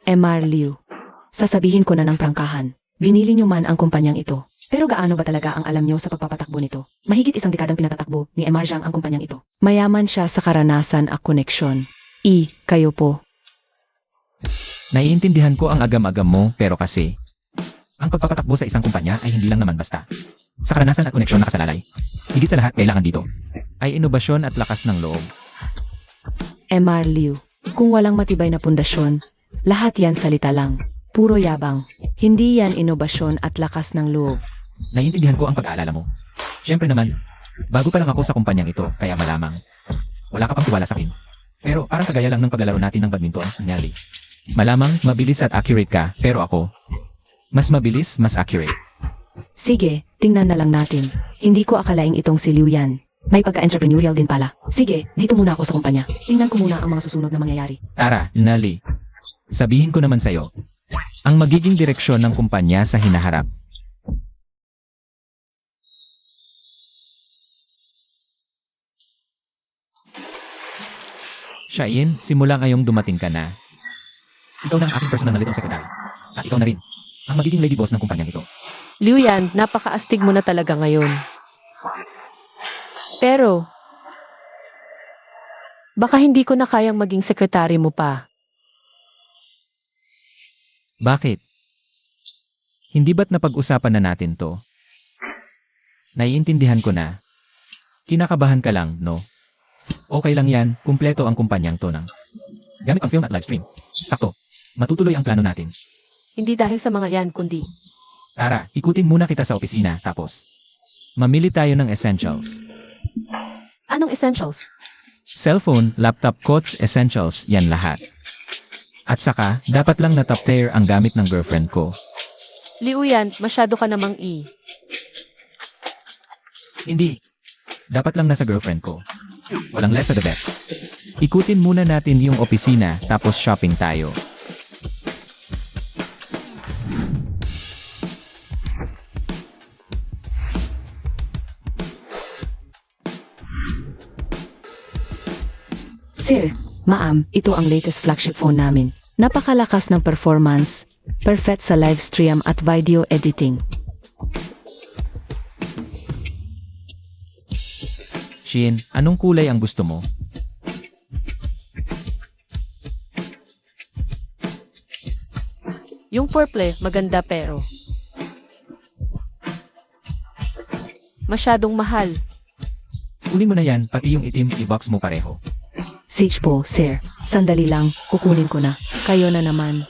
Emar Liu. Sasabihin ko na ng prangkahan. Binili nyo man ang kumpanyang ito. Pero gaano ba talaga ang alam nyo sa pagpapatakbo nito? Mahigit isang dekadang pinatatakbo ni Emar Zhang ang kumpanyang ito. Mayaman siya sa karanasan at koneksyon. Kayo po. Naiintindihan ko ang agam-agam mo, pero kasi, ang pagpapatakbo sa isang kumpanya ay hindi lang naman basta. Sa karanasan at koneksyon nakasalalay. Higit sa lahat, kailangan dito ay inobasyon at lakas ng loob. Emar Liu. Kung walang matibay na pundasyon, lahat yan salita lang. Puro yabang. Hindi yan inobasyon at lakas ng loob. Naiintindihan ko ang pag-aalala mo. Siyempre naman, bago pa lang ako sa kumpanyang ito, kaya malamang, wala ka pang tiwala sa akin. Pero parang kagaya lang ng paglalaro natin ng badminton, Nelly. Malamang, mabilis at accurate ka, pero ako, mas mabilis, mas accurate. Sige, tingnan na lang natin. Hindi ko akalaing itong si Liu yan. May pagka-entrepreneurial din pala. Sige, dito muna ako sa kumpanya. Tingnan ko muna ang mga susunod na mangyayari. Tara, Nelly. Sabihin ko naman sa'yo, ang magiging direksyon ng kumpanya sa hinaharap. Shain, simula ngayong dumating ka na. Ikaw na ang aking personal na little secretary. At ikaw na rin, ang magiging lady boss ng kumpanyang ito. Liu Yan, napakaastig mo na talaga ngayon. Pero, baka hindi ko na kayang maging sekretary mo pa. Bakit? Hindi ba't napag-usapan na natin to? Naiintindihan ko na. Kinakabahan ka lang, no? Okay lang yan, kumpleto ang kumpanyang to ng gamit ang film at livestream. Sakto, matutuloy ang plano natin. Hindi dahil sa mga yan, kundi Tara, ikutin muna kita sa opisina, tapos mamili tayo ng essentials. anong essentials? Cellphone, laptop, coats, essentials, yan lahat. At saka, dapat lang na top tier ang gamit ng girlfriend ko. Liu Yan, masyado ka namang Hindi. Dapat lang nasa girlfriend ko. Walang less of the best. Ikutin muna natin yung opisina, tapos shopping tayo. Sir, ma'am, ito ang latest flagship phone namin. Napakalakas ng performance, perfect sa live stream at video editing. Shin, anong kulay ang gusto mo? Yung purple, maganda pero masyadong mahal. Kunin mo na yan, pati yung itim, i-box mo pareho. Sage po, sir. Sandali lang, kukunin ko na. Kayo na naman.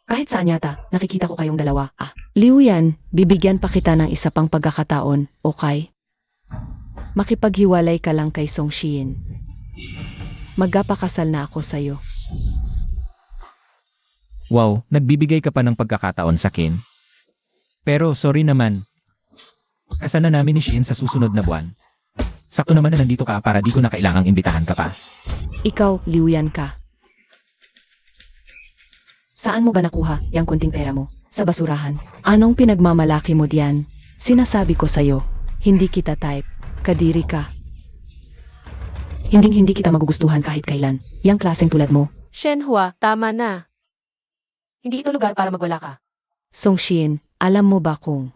Kahit saan yata, nakikita ko kayong dalawa. Liu Yan, bibigyan pa kita ng isa pang pagkakataon, okay? Makipaghiwalay ka lang kay Song Shiin. Magpapakasal na ako sa'yo. Wow, nagbibigay ka pa ng pagkakataon sa akin. Pero sorry naman. Kasal na namin ni Shin sa susunod na buwan. Sakto naman na nandito ka para di ko na kailangang imbitahan ka pa. Ikaw, Liu Yan ka. Saan mo ba nakuha yung kunting pera mo? Sa basurahan. Anong pinagmamalaki mo diyan? Sinasabi ko sa'yo, hindi kita type. Kadiri ka. Hindi kita magugustuhan kahit kailan. Yang klaseng tulad mo. Shenhua, tama na. Hindi ito lugar para magwala ka. Song Shin, alam mo ba kung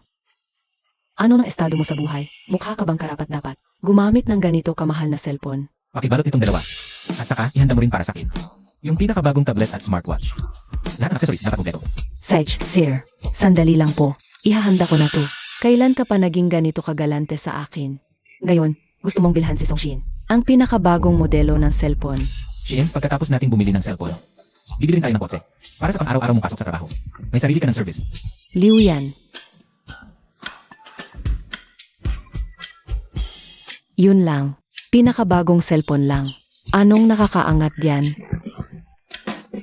ano ng estado mo sa buhay? Mukha ka bang karapat-dapat gumamit ng ganito kamahal na cellphone? Pakibalot itong dalawa. At saka, ihanda mo rin para sa akin. Yung pinakabagong tablet at smartwatch. Lahat ng accessories dapat kompleto. Sage, sir, sandali lang po. Ihahanda ko na to. Kailan ka pa naging ganito kagalante sa akin? Ngayon, gusto mong bilhan si Song Shin. Ang pinakabagong modelo ng cellphone. Shin, pagkatapos natin bumili ng cellphone, bibili rin tayo ng kotse. Para sa pang-araw-araw mong pasok sa trabaho. May sarili ka ng service. Liu Yan. Yun lang. Pinakabagong cellphone lang. Anong nakakaangat diyan?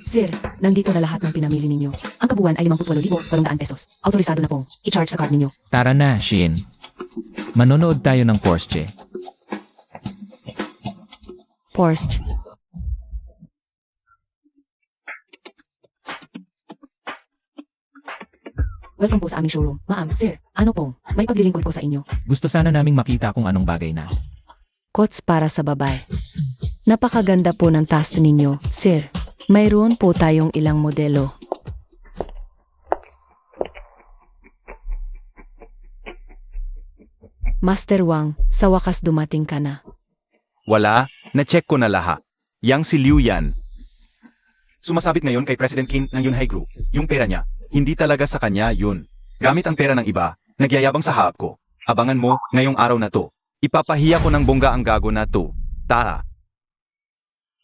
Sir, nandito na lahat ng pinamili ninyo. Ang kabuuan ay 58,800 pesos. Autorisado na pong i-charge sa card ninyo. Tara na, Shin. Manonood tayo ng Porsche. Porsche. Welcome po sa aming showroom. Ma'am, sir, ano pong may paglilingkod ko sa inyo? Gusto sana naming makita kung anong bagay na. Coats para sa babae. Napakaganda po ng taste ninyo, sir. Mayroon po tayong ilang modelo. Master Wang, sa wakas dumating ka na. Wala, na-check ko na lahat. Yang si Liu Yan. Sumasabit ngayon kay President Kim ng Yunhai Group. Yung pera niya, hindi talaga sa kanya yun. Gamit ang pera ng iba, nagyayabang sa harap ko. Abangan mo, ngayong araw na to. Ipapahiya ko ng bongga ang gago na to. Tara.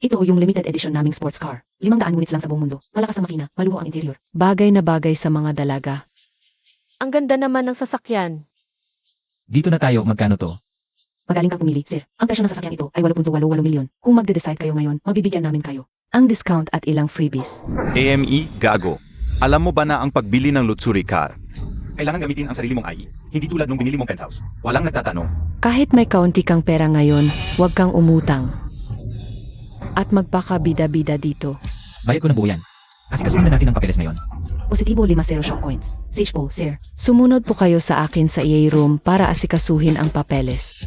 Ito yung limited edition naming sports car. 500 units lang sa buong mundo. Malakas ang makina, maluho ang interior. Bagay na bagay sa mga dalaga. Ang ganda naman ng sasakyan. Dito na tayo, magkano to? Magaling kang pumili, sir. Ang presyo ng sasakyan ito ay 8.88 milyon. Kung magde-decide kayo ngayon, mabibigyan namin kayo. Ang discount at ilang freebies. AME, gago. Alam mo ba na ang pagbili ng luxury car, kailangan gamitin ang sarili mong IE. Hindi tulad nung binili mong penthouse. Walang nagtatanong. Kahit may kaunti kang pera ngayon, huwag kang umutang. At magpakabida-bida dito. Bayad ko ng buo yan. Asikasuhin na natin ang papeles ngayon. Positibo 50 shock coins. Sage po, sir. Sumunod po kayo sa akin sa EA room para asikasuhin ang papeles.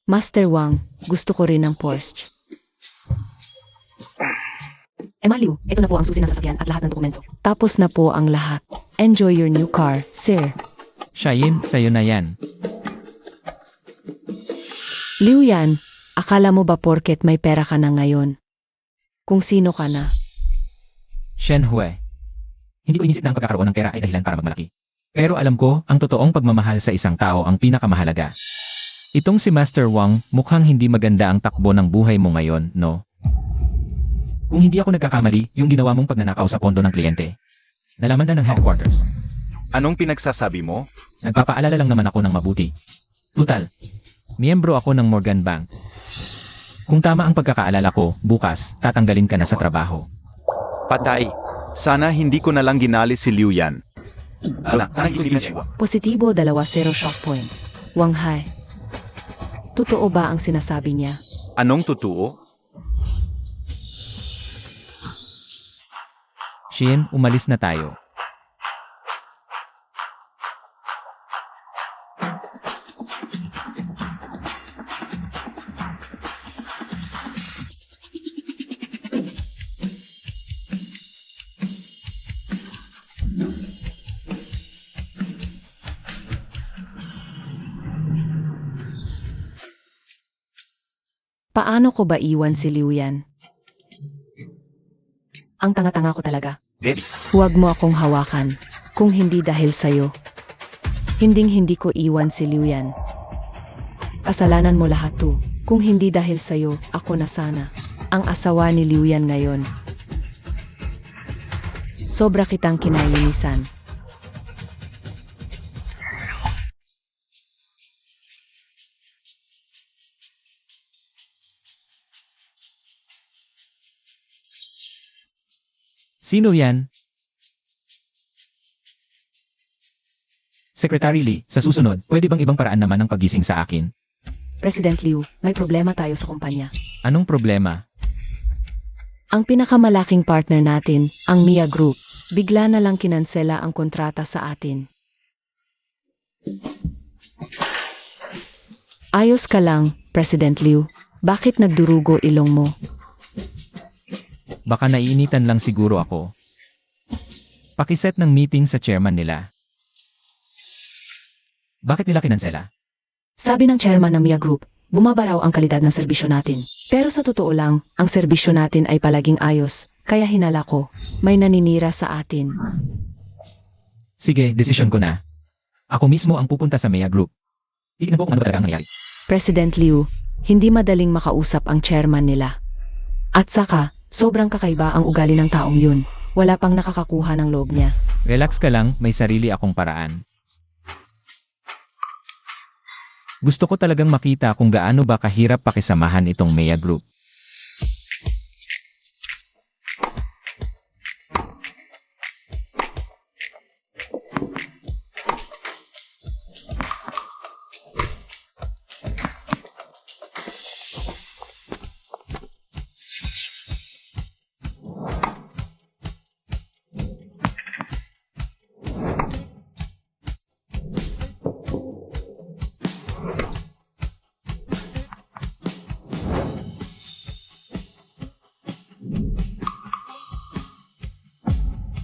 Master Wang, gusto ko rin ng Porsche. Maliw, ito na po ang susi ng sasakyan at lahat ng dokumento. Tapos na po ang lahat. Enjoy your new car, sir. Shayin, sa'yo na yan. Liu Yan, akala mo ba porket may pera ka na ngayon? Kung sino ka na? Shen Hui. Hindi ko inisip na ang pagkakaroon ng pera ay dahilan para magmalaki. Pero alam ko, ang totoong pagmamahal sa isang tao ang pinakamahalaga. Itong si Master Wang, mukhang hindi maganda ang takbo ng buhay mo ngayon, no? Kung hindi ako nagkakamali, yung ginawa mong pagnanakaw sa pondo ng kliyente. Nalaman na ng headquarters. Anong pinagsasabi mo? Nagpapaalala lang naman ako ng mabuti. Tutal, miyembro ako ng Morgan Bank. Kung tama ang pagkakaalala ko, bukas, tatanggalin ka na sa trabaho. Patay. Sana hindi ko na lang ginali si Liu Yan. Sana isipin siya. Positibo 20 shock points. Wang Hai. Totoo ba ang sinasabi niya? Anong totoo? Shin, umalis na tayo. Paano ko ba iwan si Liu Yan? Ang tanga-tanga ko talaga. Debbie, Huwag mo akong hawakan. Kung hindi dahil sa'yo. Hinding-hindi ko iwan si Liu Yan. Kasalanan mo lahat to. Kung hindi dahil sa'yo, ako na sana. Ang asawa ni Liu Yan ngayon. Sobra kitang kinainisan. Sino yan? Secretary Lee, sa susunod, pwede bang ibang paraan naman ang pagising sa akin? President Liu, may problema tayo sa kumpanya. Anong problema? Ang pinakamalaking partner natin, ang Mia Group, bigla na lang kinansela ang kontrata sa atin. Ayos ka lang, President Liu. Bakit nagdurugo ilong mo? Baka naiinitan lang siguro ako. Pakiset ng meeting sa chairman nila. Bakit nila kinansela? Sabi ng chairman ng Mia Group, bumaba raw ang kalidad ng serbisyo natin. Pero sa totoo lang, ang serbisyo natin ay palaging ayos, kaya hinala ko, may naninira sa atin. Sige, desisyon ko na. Ako mismo ang pupunta sa Mea Group. Tignan ko kung ano talaga ang nangyari. President Liu, hindi madaling makausap ang chairman nila. At saka, sobrang kakaiba ang ugali ng taong yun. Wala pang nakakakuha ng loob niya. Relax ka lang, may sarili akong paraan. Gusto ko talagang makita kung gaano ba kahirap pakisamahan itong Mea Group.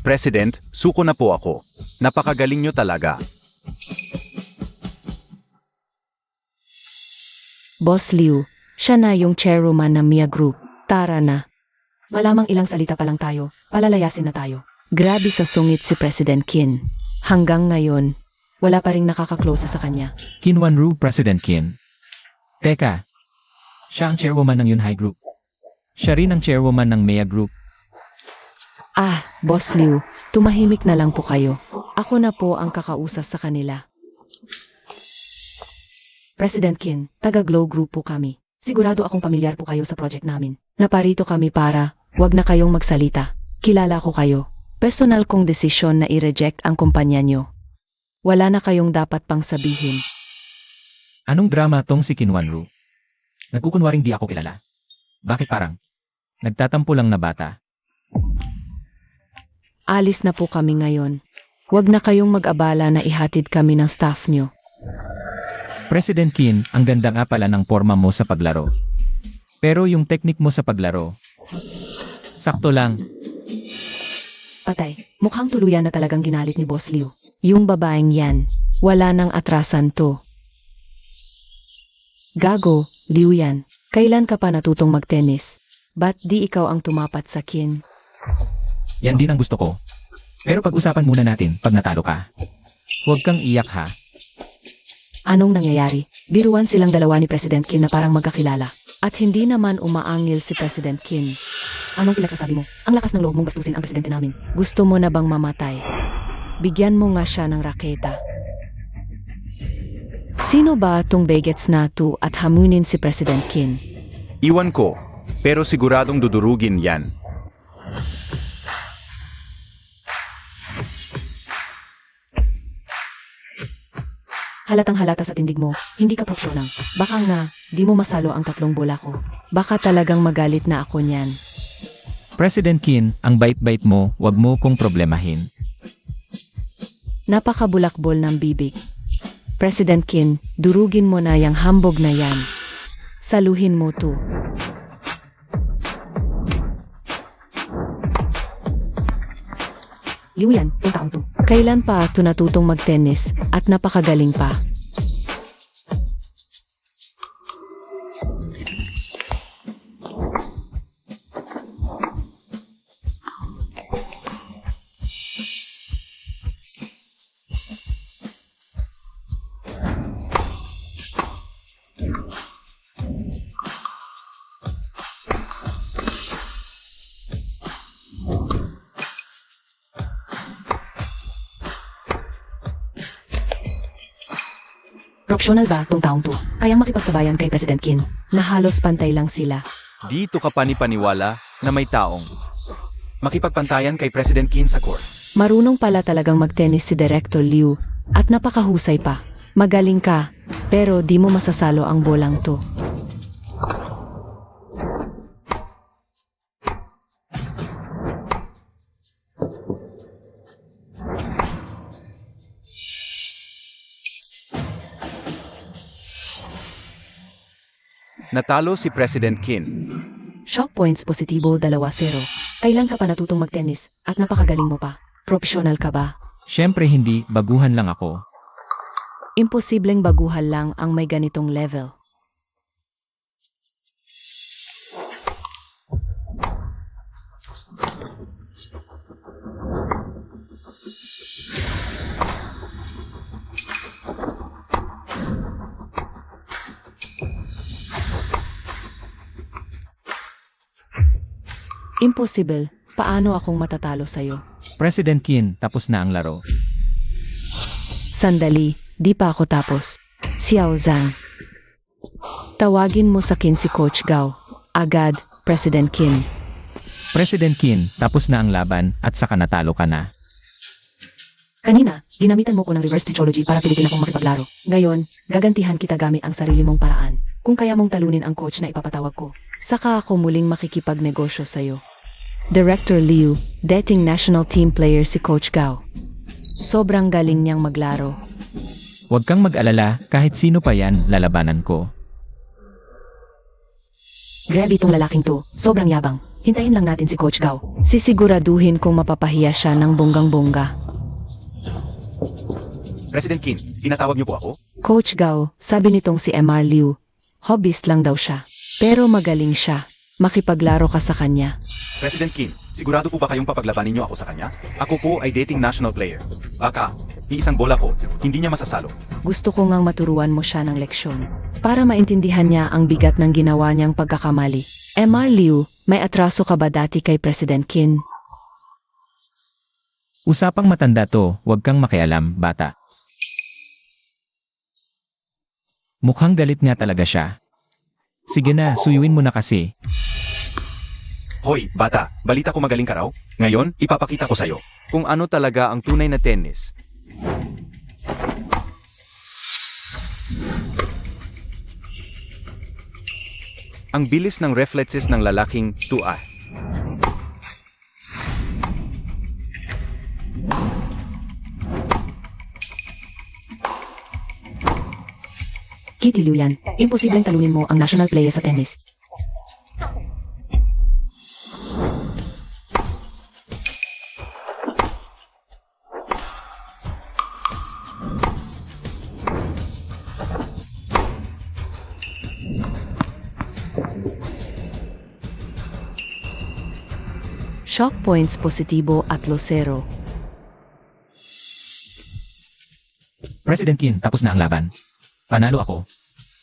President, suko na po ako. Napakagaling nyo talaga. Boss Liu, siya na yung chairwoman ng Mia Group. Tara na. Malamang ilang salita pa lang tayo, palalayasin na tayo. Grabe sa sungit si President Qin. Hanggang ngayon, wala pa ring nakakaklose sa kanya. Qin Wanru, President Qin. Teka, siya ang chairwoman ng Yunhai Group. Siya rin ang chairwoman ng Mea Group. Ah, Boss Liu, tumahimik na lang po kayo. Ako na po ang kakausap sa kanila. President Qin, taga-Glow Group po kami. Sigurado akong pamilyar po kayo sa project namin. Naparito kami para, wag na kayong magsalita. Kilala ko kayo. Personal kong desisyon na i-reject ang kumpanya nyo. Wala na kayong dapat pang sabihin. Anong drama tong si Qin Wanru? Nagkukunwaring di ako kilala. Bakit parang? Nagtatampo lang na bata. Alis na po kami ngayon. Huwag na kayong mag-abala na ihatid kami ng staff nyo. President Qin, ang ganda nga pala ng forma mo sa paglaro. Pero yung technique mo sa paglaro, sakto lang. Patay, mukhang tuluyan na talagang ginalit ni Boss Liu. Yung babaeng yan, wala nang atrasan to. Gago, Liu yan. Kailan ka pa natutong magtennis? Ba't di ikaw ang tumapat sa Qin? Yan din ang gusto ko. Pero pag-usapan muna natin pag natalo ka. Huwag kang iyak ha. Anong nangyayari? Biruan silang dalawa ni President Qin na parang magkakilala. At hindi naman umaangil si President Qin. Anong pinagsasabi mo? Ang lakas ng loob mong bastusin ang presidente namin. Gusto mo na bang mamatay? Bigyan mo nga siya ng raketa. Sino ba itong begets na to at hamunin si President Qin? Iwan ko, pero siguradong dudurugin yan. Halatang halata sa tindig mo, hindi ka profesional. Baka nga, di mo masalo ang 3 bola ko. Baka talagang magalit na ako niyan. President Qin, ang bait-bait mo, wag mo kong problemahin. Napakabulakbol ng bibig. President Qin, durugin mo na yang hambog na yan. Saluhin mo to. Liu yan, yung taong to. Kailan pa ito natutong magtennis at napakagaling pa. Propsyonal ba tong taong to? Kayang makipagsabayan kay President Kim na halos pantay lang sila. Dito ka panipaniwala na may taong makipagpantayan kay President Kim sa court. Marunong pala talagang magtennis si Director Liu at napakahusay pa. Magaling ka, pero di mo masasalo ang bolang to. Natalo si President Kim. Shock points positibo 2-0. Kailan ka pa natutong magtennis at napakagaling mo pa? Professional ka ba? Siyempre hindi, baguhan lang ako. Imposibleng baguhan lang ang may ganitong level. Impossible. Paano akong matatalo sa'yo? President Kim, tapos na ang laro. Sandali, di pa ako tapos. Xiao Zhang. Tawagin mo sa kin si Coach Gao. Agad, President Kim. President Kim, tapos na ang laban at saka natalo ka na. Kanina, ginamitan mo ko ng reverse psychology para pilitin akong makipaglaro. Ngayon, gagantihan kita gamit ang sarili mong paraan. Kung kaya mong talunin ang coach na ipapatawag ko, saka ako muling makikipagnegosyo sa'yo. Director Liu, dating national team player si Coach Gao. Sobrang galing niyang maglaro. Huwag kang mag-alala, kahit sino pa yan, lalabanan ko. Grabe itong lalaking to, sobrang yabang. Hintayin lang natin si Coach Gao. Sisiguraduhin kung mapapahiya siya ng bonggang-bongga. President Kim, tinatawag niyo po ako? Coach Gao, sabi nitong si MR Liu, hobbyist lang daw siya. Pero magaling siya. Makipaglaro ka sa kanya. President Kim, sigurado po ba kayong papaglabanin niyo ako sa kanya? Ako po ay dating national player. Baka, iisang bola ko, hindi niya masasalo. Gusto ko ngang maturuan mo siya ng leksyon. Para maintindihan niya ang bigat ng ginawa niyang pagkakamali. MR Liu, may atraso ka ba dati kay President Kim? Usapang matanda to, huwag kang makialam, bata. Mukhang galit nga talaga siya. Sige na, suyuin mo na kasi. Hoy, bata, balita ko magaling ka raw. Ngayon, ipapakita ko sa'yo kung ano talaga ang tunay na tennis. Ang bilis ng reflexes ng lalaking tua. Kitty Liu yan. Imposibleng talunin mo ang national player sa tennis. Shock points positibo at 0. President Kim, tapos na ang laban. Panalo ako.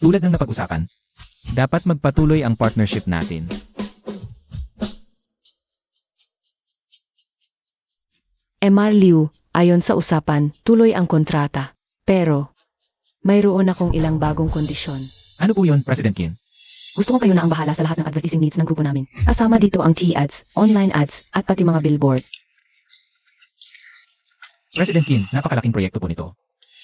Tulad ng napag-usapan. Dapat magpatuloy ang partnership natin. MR Liu, ayon sa usapan, tuloy ang kontrata. Pero, mayroon akong ilang bagong kondisyon. Ano po yun, President Kim? Gusto ko kayo na ang bahala sa lahat ng advertising needs ng grupo namin. Kasama dito ang T-ads, online ads, at pati mga billboard. President Kim, napakalaking proyekto po nito.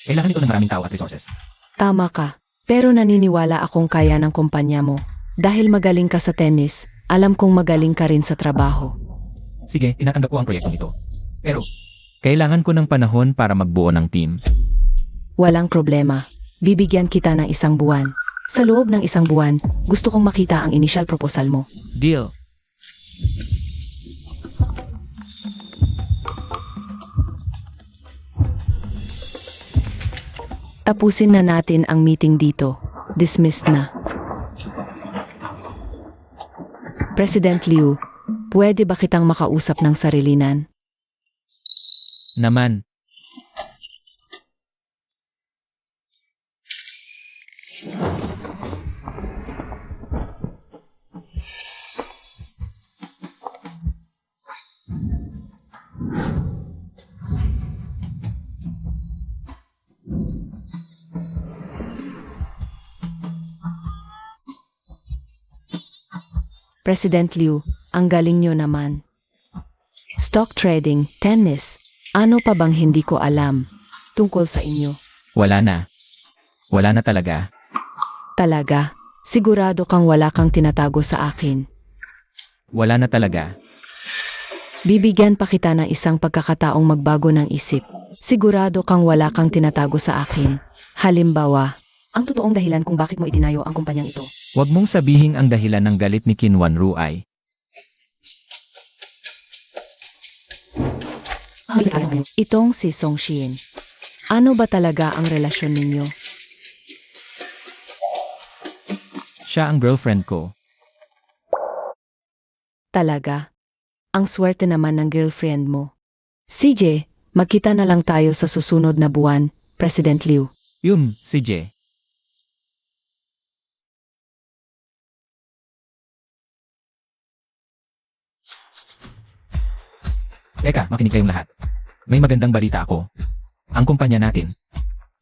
Kailangan ito ng maraming tao at resources. Tama ka. Pero naniniwala akong kaya ng kumpanya mo. Dahil magaling ka sa tennis, alam kong magaling ka rin sa trabaho. Sige, tinatanggap ko ang proyekto nito. Pero, kailangan ko ng panahon para magbuo ng team. Walang problema. Bibigyan kita ng 1 buwan. Sa loob ng 1 buwan, gusto kong makita ang initial proposal mo. Deal. Tapusin na natin ang meeting dito. Dismissed na. President Liu, pwede ba kitang makausap ng sarilinan? Naman. President Liu, ang galing nyo naman. Stock trading, tennis, ano pa bang hindi ko alam tungkol sa inyo? Wala na. Wala na talaga. Talaga, sigurado kang wala kang tinatago sa akin. Wala na talaga. Bibigyan pa kita ng isang pagkakataong magbago ng isip. Sigurado kang wala kang tinatago sa akin. Halimbawa, ang totoong dahilan kung bakit mo itinayo ang kumpanyang ito. Huwag mong sabihing ang dahilan ng galit ni Qin Wanru ay Itong si Song Shin. Ano ba talaga ang relasyon ninyo? siya ang girlfriend ko. Talaga? Ang swerte naman ng girlfriend mo. CJ, magkita na lang tayo sa susunod na buwan, President Liu. Si J. Teka, makinig kayong lahat. May magandang balita ako. Ang kumpanya natin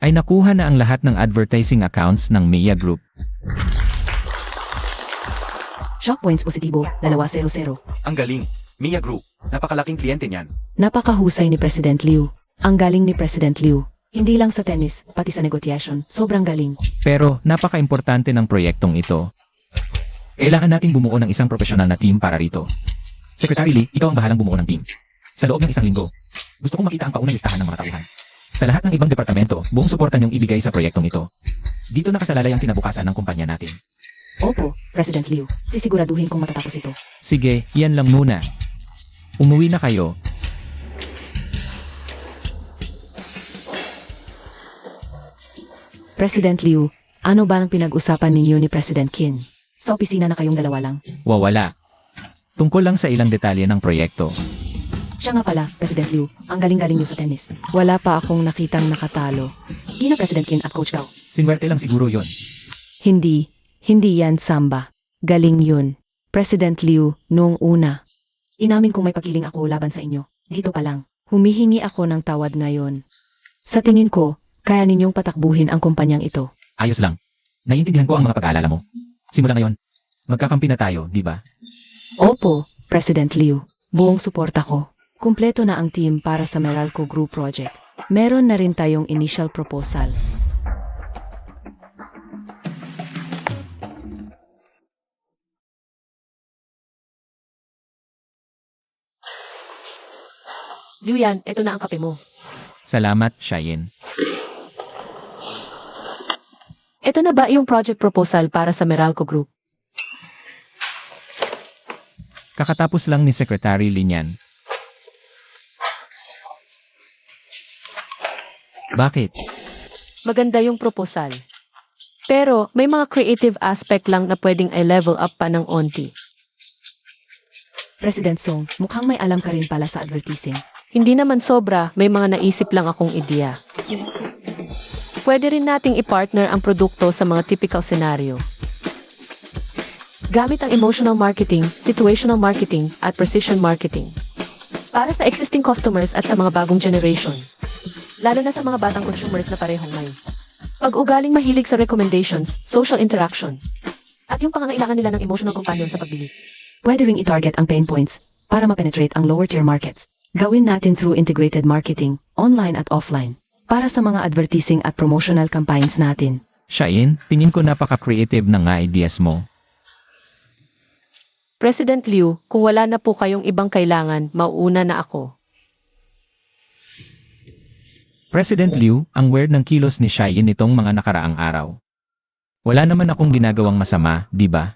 ay nakuha na ang lahat ng advertising accounts ng Mia Group. Shock points positibo, 200. Ang galing. Mia Group. Napakalaking kliyente niyan. Napakahusay ni President Liu. Ang galing ni President Liu. Hindi lang sa tennis, pati sa negotiation. Sobrang galing. Pero napaka-importante ng proyektong ito. Kailangan nating bumuo ng isang profesional na team para rito. Secretary Lee, ikaw ang bahalang bumuo ng team. Sa loob ng isang linggo, gusto kong makita ang paunang listahan ng mga tauhan. Sa lahat ng ibang departamento, buong suporta niyong ibigay sa proyektong ito. Dito nakasalalay ang kinabukasan ng kumpanya natin. Opo, President Liu. Sisiguraduhin kong matatapos ito. Sige, yan lang muna. Umuwi na kayo. President Liu, ano ba ang pinag-usapan ninyo ni President Qin? Sa opisina na kayong dalawa lang. Wala. Tungkol lang sa ilang detalye ng proyekto. Siya nga pala, President Liu, ang galing-galing niyo sa tennis. Wala pa akong nakitang nakatalo. Di na President Qin at Coach Gao. Sinwerte lang siguro yon. Hindi yan samba. Galing yun. President Liu, noong una. Inamin kong may pagkiling ako laban sa inyo. Dito pa lang. Humihingi ako ng tawad ngayon. Sa tingin ko, kaya ninyong patakbuhin ang kumpanyang ito. Ayos lang. Naiintindihan ko ang mga pag-aalala mo. Simula ngayon, magkakampi na tayo, di ba? Opo, President Liu. Buong suporta ko. Kumpleto na ang team para sa Meralco Group Project. Meron na rin tayong initial proposal. Liu Yan, eto na ang kape mo. Salamat, Shayin. Eto na ba yung project proposal para sa Meralco Group? Kakatapos lang ni Secretary Linyan. Bakit? Maganda yung proposal. Pero may mga creative aspect lang na pwedeng i-level up pa ng onti. President Song, mukhang may alam ka rin pala sa advertising. Hindi naman sobra, may mga naisip lang akong ideya. Pwede rin nating i-partner ang produkto sa mga typical scenario. Gamit ang emotional marketing, situational marketing, at precision marketing. Para sa existing customers at sa mga bagong generation. Lalo na sa mga batang consumers na parehong may pag-ugaling mahilig sa recommendations, social interaction, at yung pangangailangan nila ng emotional companion sa pagbili. Pwede ring i-target ang pain points para ma-penetrate ang lower tier markets. Gawin natin through integrated marketing, online at offline, para sa mga advertising at promotional campaigns natin. Shayin, tingin ko napaka-creative ng ideas mo. President Liu, kung wala na po kayong ibang kailangan, mauuna na ako. President Liu, ang weird ng kilos ni Shayin nitong mga nakaraang araw. Wala naman akong ginagawang masama, di ba?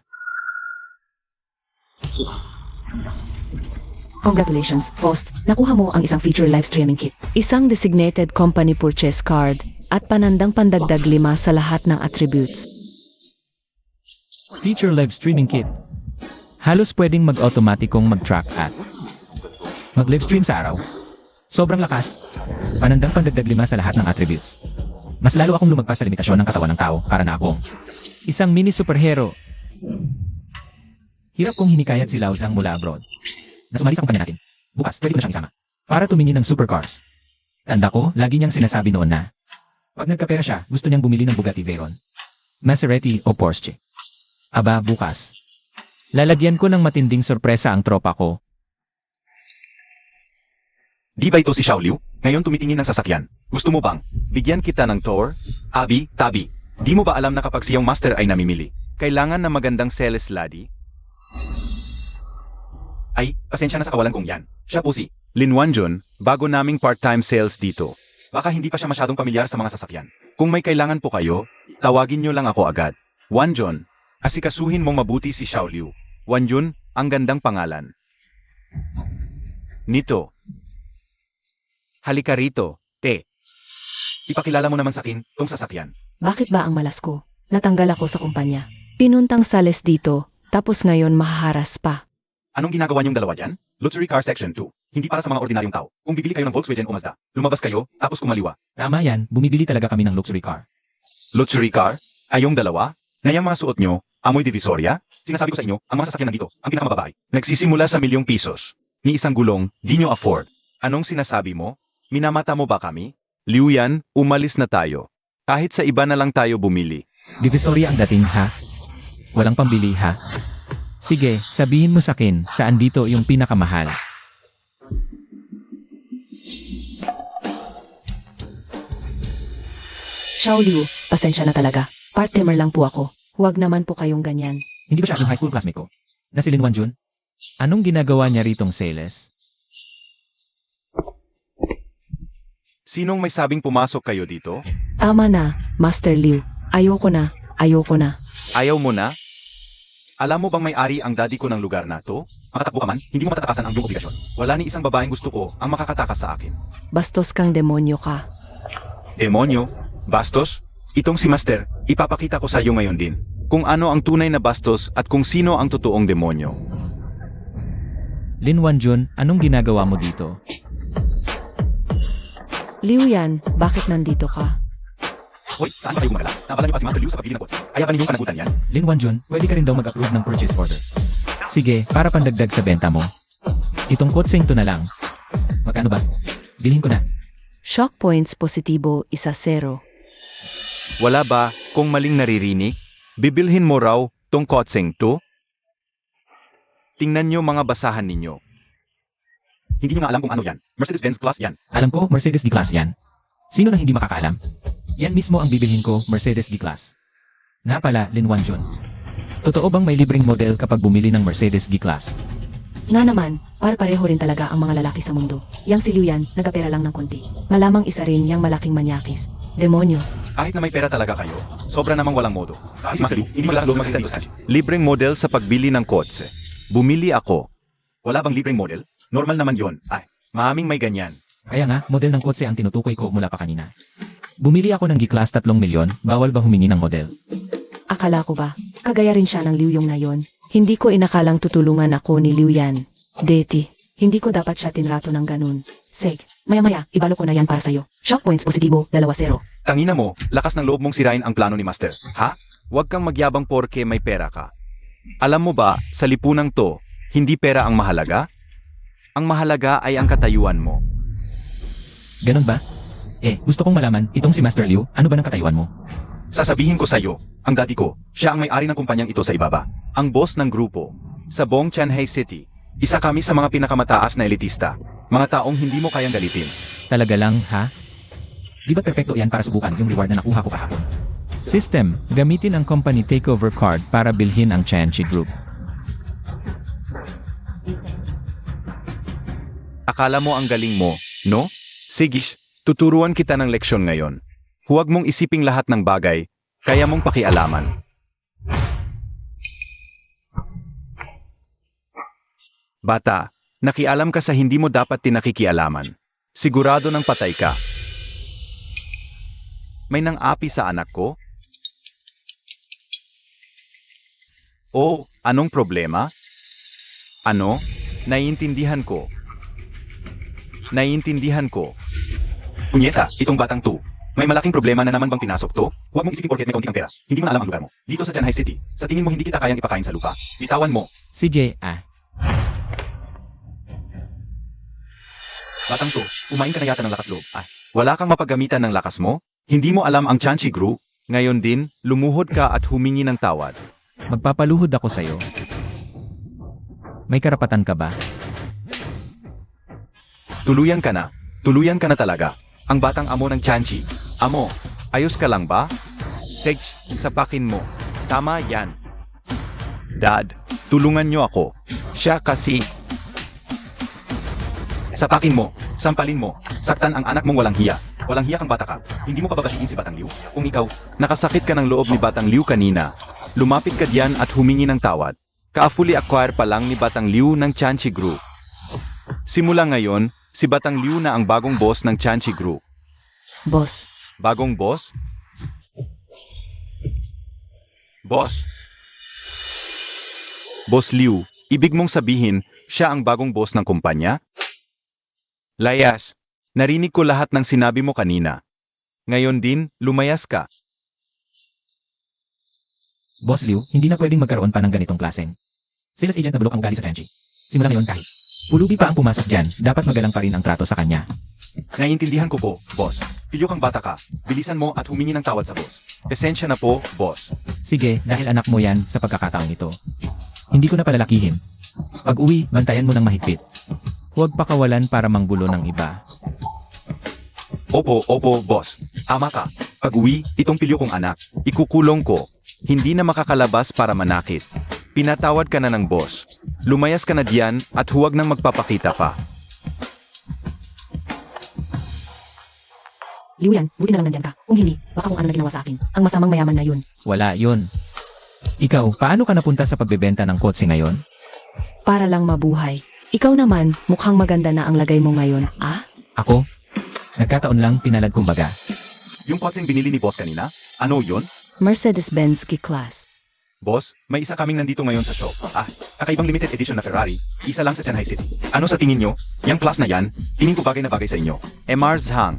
Congratulations, host. Nakuha mo ang isang feature live streaming kit. Isang designated company purchase card at panandang pandagdag 5 sa lahat ng attributes. Feature live streaming kit. Halos pwedeng mag-automatikong mag-track at mag-live stream sa araw. Sobrang lakas. Panandang pandagdag 5 sa lahat ng attributes. Mas lalo akong lumagpas sa limitasyon ng katawan ng tao para na akong isang mini superhero. Hirap kong hinikayat si Lao Zhang mula abroad. Nasumali sa kumpanya natin. Bukas, pwede ko na siyang isama. Para tumingin ng supercars. Tanda ko, lagi niyang sinasabi noon na pag nagkapera siya, gusto niyang bumili ng Bugatti Veyron, Maserati o Porsche. Aba, bukas. Lalagyan ko ng matinding sorpresa ang tropa ko. Di ba ito si Xiaoliu? Ngayon tumitingin ng sasakyan. Gusto mo bang bigyan kita ng tour? Abi, Tabi, di mo ba alam na kapag siyang master ay namimili, kailangan na magandang sales lady? Ay, pasensya na sa kawalan kong yan. Siya po si Lin Wanjun, bago naming part-time sales dito. Baka hindi pa siya masyadong pamilyar sa mga sasakyan. Kung may kailangan po kayo, tawagin nyo lang ako agad. Wanjun, asikasuhin mong mabuti si Xiaoliu. Wanjun, ang gandang pangalan. Nito. Halika rito, te. Ipakilala mo naman sa akin tong sasakyan. Bakit ba ang malas ko? Natanggal ako sa kumpanya. Pinuntang sales dito, tapos ngayon mahaharas pa. Anong ginagawa niyong dalawa dyan? Luxury Car Section 2. Hindi para sa mga ordinaryong tao. Kung bibili kayo ng Volkswagen o Mazda, lumabas kayo, tapos kumaliwa. Tama yan, bumibili talaga kami ng luxury car. Luxury car? Ayong dalawa? Na yung mga suot nyo, amoy divisoria? Sinasabi ko sa inyo, ang mga sasakyan nandito, ang pinakamababae. Nagsisimula sa ₱1,000,000. Ni isang gulong, di nyo afford. Anong sinasabi mo? Minamata mo ba kami? Liu Yan, umalis na tayo. Kahit sa iba na lang tayo bumili. Divisoria ang dating ha? Walang pambili ha? Sige, sabihin mo sa akin, saan dito yung pinakamahal? Xiaoliu, pasensya na talaga. Part-timer lang po ako. Huwag naman po kayong ganyan. Hindi ba siya yung high school classmate ko? Na si Lin Wanjun? Anong ginagawa niya ritong sales? Sinong may sabing pumasok kayo dito? Tama na, Master Liu. Ayoko na, ayoko na. Ayaw mo na? Alam mo bang may-ari ang daddy ko ng lugar na to? Makatakbo ka man, hindi mo matatakasan ang iyong obligasyon. Wala ni isang babaeng gusto ko ang makakatakas sa akin. Bastos kang demonyo ka. Demonyo? Bastos? Itong si Master, ipapakita ko sa iyo ngayon din. Kung ano ang tunay na bastos at kung sino ang totoong demonyo. Lin Wanjun, anong ginagawa mo dito? Liu Yan, bakit nandito ka? Hoy, saan ba kayo gumagala? Napala niyo pa si Master Liu sa pagbili ng kotse. Kaya ba ninyong kanagutan yan? Lin Wanjun, pwede ka rin daw mag-approve ng purchase order. Sige, para pandagdag sa benta mo. Itong kotseng to na lang. Magkano ba? Bilhin ko na. Shock points positibo, 1-0. Wala ba kung maling naririnig? Bibilhin mo raw tong kotseng to? Tingnan nyo mga basahan ninyo. Hindi nyo nga alam kung ano yan. Mercedes-Benz Class yan. Alam ko, Mercedes D-Class yan. Sino na hindi makakaalam? Yan mismo ang bibilhin ko, Mercedes D-Class. Nga pala, Lin Wanjun. Totoo bang may libreng model kapag bumili ng Mercedes D-Class? Nga naman, pareho rin talaga ang mga lalaki sa mundo. Yang si Liu Yan, nagapera lang ng konti. Malamang isa rin yang malaking manyakis. Demonyo. Kahit na may pera talaga kayo, sobra namang walang modo. Si Master Liu, hindi malakas loob magsalita dito. Libreng model sa pagbili ng kotse. Bumili ako. Wala bang libreng model? Normal naman yon. Ay, maaming may ganyan. Kaya nga, model ng kotse ang tinutukoy ko mula pa kanina. Bumili ako ng G-Class 3 milyon, bawal ba humingi ng model? Akala ko ba, kagaya rin siya ng Liu Yong na yon. Hindi ko inakalang tutulungan ako ni Liu Yan. Deti, hindi ko dapat siya tinrato ng ganun. Seg, maya-maya, ibalo ko na yan para sa'yo. Shock points positibo, 2-0. Tangina mo, lakas ng loob mong sirain ang plano ni Master. Ha? Huwag kang magyabang porke may pera ka. Alam mo ba, sa lipunang to, hindi pera ang mahalaga? Ang mahalaga ay ang katayuan mo. Ganon ba? Gusto kong malaman, itong si Master Liu, ano ba ng katayuan mo? Sasabihin ko sa iyo, ang daddy ko, siya ang may-ari ng kumpanyang ito sa ibaba. Ang boss ng grupo. Sa buong Chanhae City, isa kami sa mga pinakamataas na elitista. Mga taong hindi mo kayang galitin. Talaga lang, ha? Di ba perfecto yan para subukan yung reward na nakuha ko kahapon? System, gamitin ang company takeover card para bilhin ang Chanchi Group. Akala mo ang galing mo, no? Sige, tuturuan kita ng leksyon ngayon. Huwag mong isiping lahat ng bagay, kaya mong pakialaman. Bata, nakialam ka sa hindi mo dapat tinakikialaman. Sigurado ng patay ka. May nang-api sa anak ko? Oh, anong problema? Ano? Naiintindihan ko. Naiintindihan ko. Punyeta, itong batang to. May malaking problema na naman bang pinasok to? Huwag mong isipin porket may kaunti kang pera. Hindi mo na alam ang lugar mo. Dito sa Chanhae City, sa tingin mo hindi kita kayang ipakain sa lupa. Bitawan mo. CJ, Batang to, kumain ka na yata ng lakas loob. Wala kang mapagamitan ng lakas mo? Hindi mo alam ang Chanchi Group? Ngayon din, lumuhod ka at humingi ng tawad. magpapaluhod ako sa'yo. May karapatan ka ba? Tuluyan ka na. Tuluyan ka na talaga. Ang batang amo ng Chanchi. Amo, ayos ka lang ba? Sage, sapakin mo. Tama yan. Dad, tulungan niyo ako. Siya kasi. Sapakin mo, sampalin mo, saktan ang anak mong walang hiya. Walang hiya kang bata ka. Hindi mo pababatiin si Batang Liu. Kung ikaw, nakasakit ka ng loob ni Batang Liu kanina, lumapit ka diyan at humingi ng tawad. Ka-fully acquire pa lang ni Batang Liu ng Chanchi Group. Simula ngayon, si Batang Liu na ang bagong boss ng Chanchi Group. Boss, Bagong boss? Boss? Boss Liu, ibig mong sabihin, siya ang bagong boss ng kumpanya? Layas, narinig ko lahat ng sinabi mo kanina. Ngayon din, lumayas ka. Boss Liu, hindi na pwedeng magkaroon pa ng ganitong klaseng. Sales agent na bulok ang ugali sa Chanchi. Simula ngayon kahit pulubi pa ang pumasok dyan, dapat magalang pa rin ang trato sa kanya. Naiintindihan ko po, boss. Pilyo kang bata ka, bilisan mo at humingi ng tawad sa boss. Esensya na po, boss. Sige, dahil anak mo yan sa pagkakataong ito. Hindi ko na palalakihin. Pag uwi, bantayan mo ng mahigpit. Huwag pakawalan para manggulo ng iba. Opo, boss. Ama ka. Pag uwi, itong pilyo kong anak, ikukulong ko. Hindi na makakalabas para manakit. Pinatawad ka na ng boss. Lumayas ka na diyan at huwag nang magpapakita pa. Liu yan, buti na lang nandyan ka. Kung hindi, baka kung ano na ginawa sa akin. Ang masamang mayaman na yun. Wala yun. Ikaw, paano ka napunta sa pagbebenta ng kotse ngayon? Para lang mabuhay. Ikaw naman, mukhang maganda na ang lagay mo ngayon. Ah? Ako? Nagkataon lang pinalad kumbaga. Yung kotseng binili ni boss kanina? Ano yun? Mercedes-Benz G-Class. Boss, may isa kaming nandito ngayon sa shop. Kakaibang limited edition na Ferrari. Isa lang sa Shanghai City. Ano sa tingin nyo? Yang class na yan, tingin ko bagay na bagay sa inyo. MR Zhang.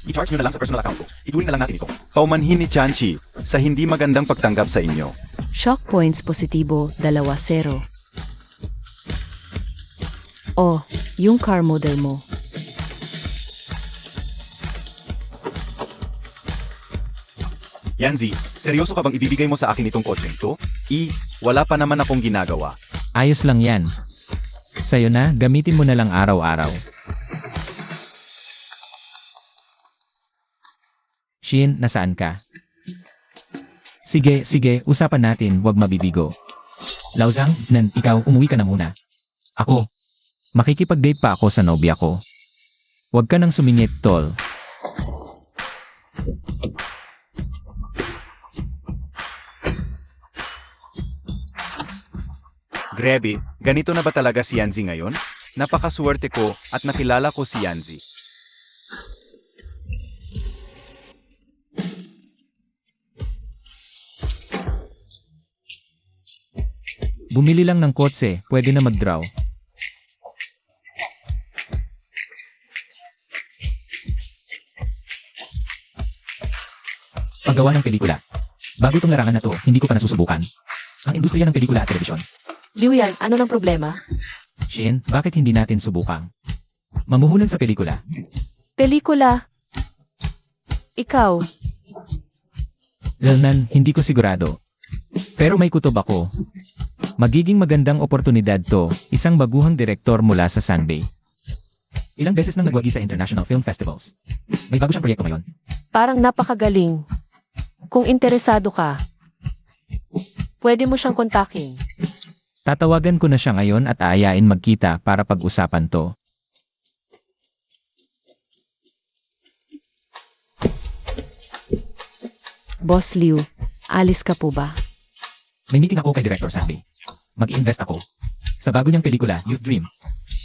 I-charge nyo na lang sa personal account ko. Ituloy na lang natin ito. Paumanhin ni Chanchi sa hindi magandang pagtanggap sa inyo. Shock points positibo, 2-0. Oh, yung car model mo. Yanzi, seryoso ka bang ibibigay mo sa akin itong kotseng to? Wala pa naman akong ginagawa. Ayos lang yan. Sa'yo na, gamitin mo na lang araw-araw. Shin, nasaan ka? Sige, usapan natin, wag mabibigo. Lauzang, ikaw, umuwi ka na muna. Ako, makikipag-date pa ako sa nobya ko. Huwag ka nang sumingit, tol. Grabe, ganito na ba talaga si Yanzi ngayon? Napakaswerte ko at nakilala ko si Yanzi. Bumili lang ng kotse, pwede na mag-draw. Paggawa ng pelikula. Bago itong larangan na to, hindi ko pa nasusubukan. Ang industriya ng pelikula at telebisyon. Liu yan, ano ng problema? Shin, bakit hindi natin subukang mamuhunan sa pelikula? Pelikula. Ikaw, Lalnan, hindi ko sigurado. Pero may kutob ako. Magiging magandang oportunidad to, isang baguhang direktor mula sa Sanbei. Ilang beses nang nagwagi sa international film festivals. May bago siyang proyekto ngayon. parang napakagaling. Kung interesado ka, pwede mo siyang kontakin. Tatawagan ko na siya ngayon at aayain magkita para pag-usapan to. Boss Liu, alis ka po ba? May meeting ako kay Director Sanbei. Mag-invest ako sa bago niyang pelikula, Youth Dream.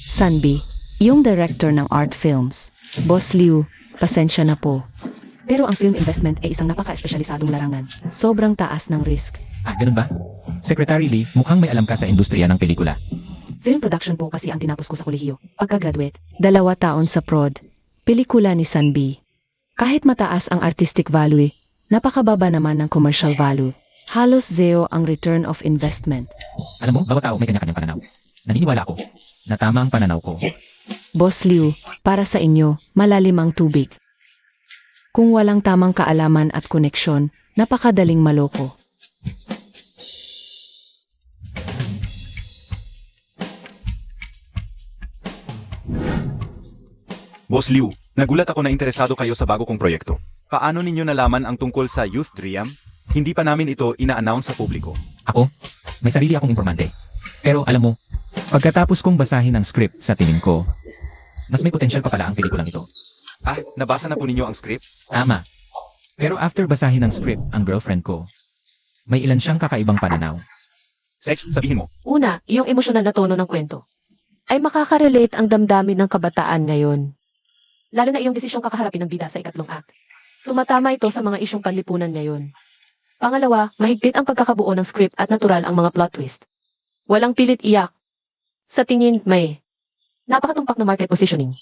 Sanbi, yung director ng art films. Boss Liu, pasensya na po. Pero ang film investment ay isang napaka-espesyalisadong larangan. Sobrang taas ng risk. Ganun ba? Secretary Lee, mukhang may alam ka sa industriya ng pelikula. Film production po kasi ang tinapos ko sa kolehiyo. Pagka-graduate, 2 taon sa prod. Pelikula ni Sanbi. Kahit mataas ang artistic value, napakababa naman ng commercial value. Halos zero ang return of investment. Alam mo, bawat tao may kanya-kanyang pananaw. Naniniwala ako na tama ang pananaw ko. Boss Liu, para sa inyo, malalim ang tubig. Kung walang tamang kaalaman at koneksyon, napakadaling maloko. Boss Liu, nagulat ako na interesado kayo sa bago kong proyekto. Paano ninyo nalaman ang tungkol sa Youth Dream? Hindi pa namin ito ina-announce sa publiko. Ako? May sarili akong informante. Pero alam mo, pagkatapos kong basahin ang script sa tingin ko, mas may potensyal pa pala ang pelikulang ito. Ah, nabasa na po ninyo ang script? Tama. Pero after basahin ang script, ang girlfriend ko, may ilan siyang kakaibang pananaw. Sex, sabihin mo. Una, yung emosyonal na tono ng kwento. Ay makaka-relate ang damdamin ng kabataan ngayon. Lalo na iyong desisyong kakaharapin ng bida sa ikatlong act. Tumatama ito sa mga isyong panlipunan ngayon. Pangalawa, mahigpit ang pagkakabuo ng script at natural ang mga plot twist. Walang pilit iyak. Sa tingin, may napakatumpak na market positioning.